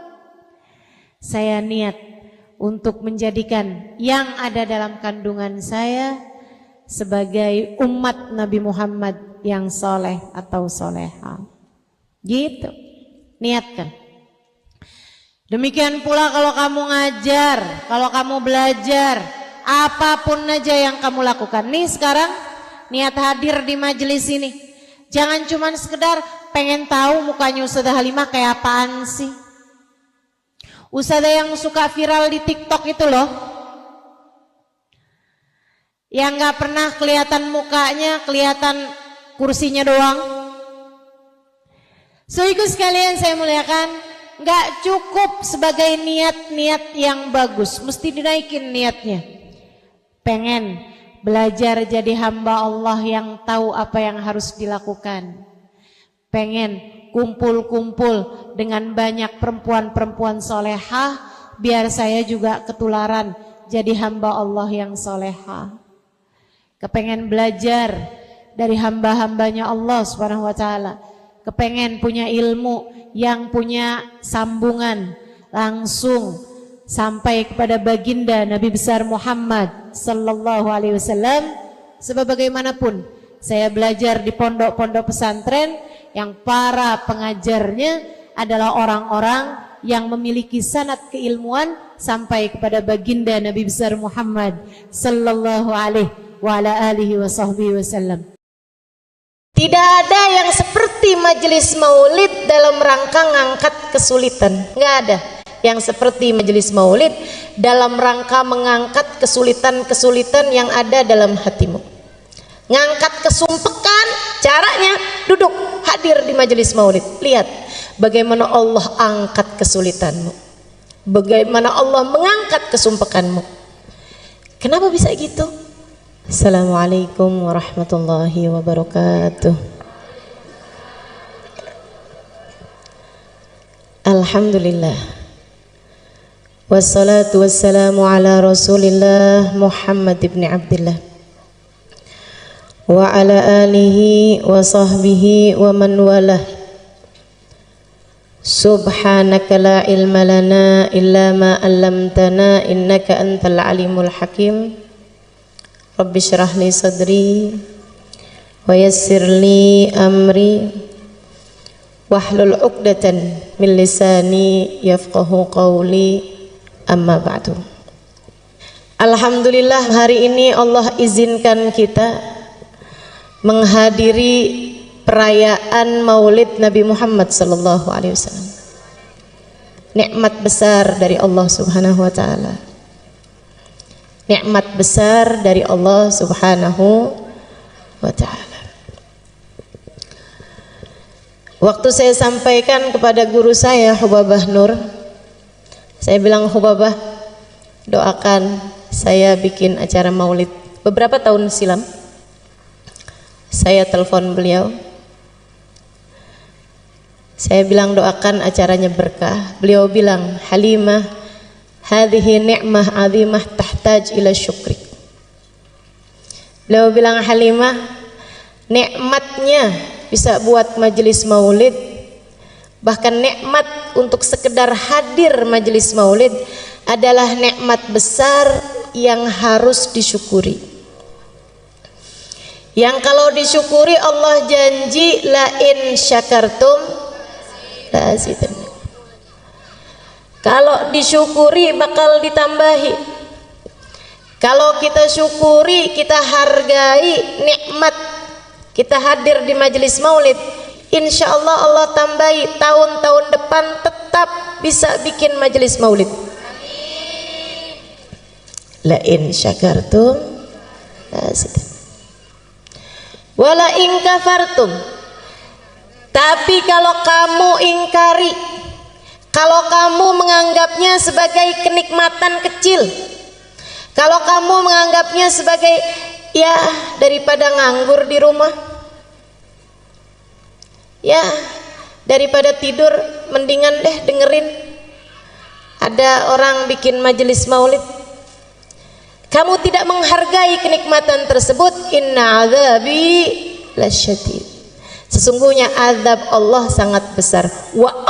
Saya niat untuk menjadikan yang ada dalam kandungan saya sebagai umat Nabi Muhammad yang soleh atau soleha. Gitu, niatkan. Demikian pula kalau kamu ngajar, kalau kamu belajar, apapun aja yang kamu lakukan. Nih sekarang niat hadir di majelis ini, jangan cuma sekedar pengen tahu mukanya Ustazah Halimah kayak apaan sih. Ustazah yang suka viral di TikTok itu loh, yang gak pernah kelihatan mukanya, kelihatan kursinya doang. So ikut sekalian saya muliakan, gak cukup sebagai niat-niat yang bagus, mesti dinaikin niatnya. Pengen belajar jadi hamba Allah yang tahu apa yang harus dilakukan. Pengen kumpul-kumpul dengan banyak perempuan-perempuan solehah, biar saya juga ketularan jadi hamba Allah yang solehah. Kepengen belajar dari hamba-hambanya Allah Subhanahu wa ta'ala. Kepengen punya ilmu yang punya sambungan langsung sampai kepada baginda Nabi besar Muhammad sallallahu alaihi wasallam. Sebagaimanapun saya belajar di pondok-pondok pesantren yang para pengajarnya adalah orang-orang yang memiliki sanad keilmuan sampai kepada baginda Nabi besar Muhammad sallallahu alaihi wa ala alihi wa sahbihi wasallam. Tidak ada yang seperti majelis maulid dalam rangka ngangkat kesulitan. Nggak ada yang seperti majelis maulid dalam rangka mengangkat kesulitan-kesulitan yang ada dalam hatimu. Ngangkat kesumpekan, caranya duduk hadir di majelis maulid. Lihat bagaimana Allah angkat kesulitanmu, bagaimana Allah mengangkat kesumpekanmu. Kenapa bisa gitu? Assalamualaikum warahmatullahi wabarakatuh. Alhamdulillah, wassalatu wassalamu ala Rasulillah Muhammad ibn Abdillah wa ala alihi wa sahbihi wa man walah. Subhanaka la ilma lana illa ma 'allamtana innaka antal alimul hakim. Rabbi syrah li sadri wa yassir li amri wahlul 'uqdatan min lisani yafqahu qawli, amma ba'du. Alhamdulillah, hari ini Allah izinkan kita menghadiri perayaan Maulid Nabi Muhammad sallallahu alaihi wasallam. Nikmat besar dari Allah Subhanahu wa taala. Nikmat besar dari Allah Subhanahu wa taala. Waktu saya sampaikan kepada guru saya Hubabah Nur, saya bilang, Hubabah, doakan saya bikin acara Maulid. Beberapa tahun silam saya telepon beliau, saya bilang doakan acaranya berkah. Beliau bilang, Halimah, hadhihi ni'mah azimah tahtaj ila syukri. Beliau bilang, Halimah, nikmatnya bisa buat majelis maulid, bahkan nikmat untuk sekedar hadir majelis maulid adalah nikmat besar yang harus disyukuri. Yang kalau disyukuri Allah janji la in syakartum la azidannakum. Kalau disyukuri bakal ditambahi. Kalau kita syukuri, kita hargai nikmat kita hadir di majelis maulid, insya Allah Allah tambahi tahun-tahun depan tetap bisa bikin majelis maulid. La in syakartum wala in kafartum. Tapi kalau kamu ingkari, kalau kamu menganggapnya sebagai kenikmatan kecil, kalau kamu menganggapnya sebagai ya daripada nganggur di rumah, ya daripada tidur mendingan deh dengerin ada orang bikin majelis maulid, kamu tidak menghargai kenikmatan tersebut, inna azabi lasyadid, sesungguhnya azab Allah sangat besar. Wa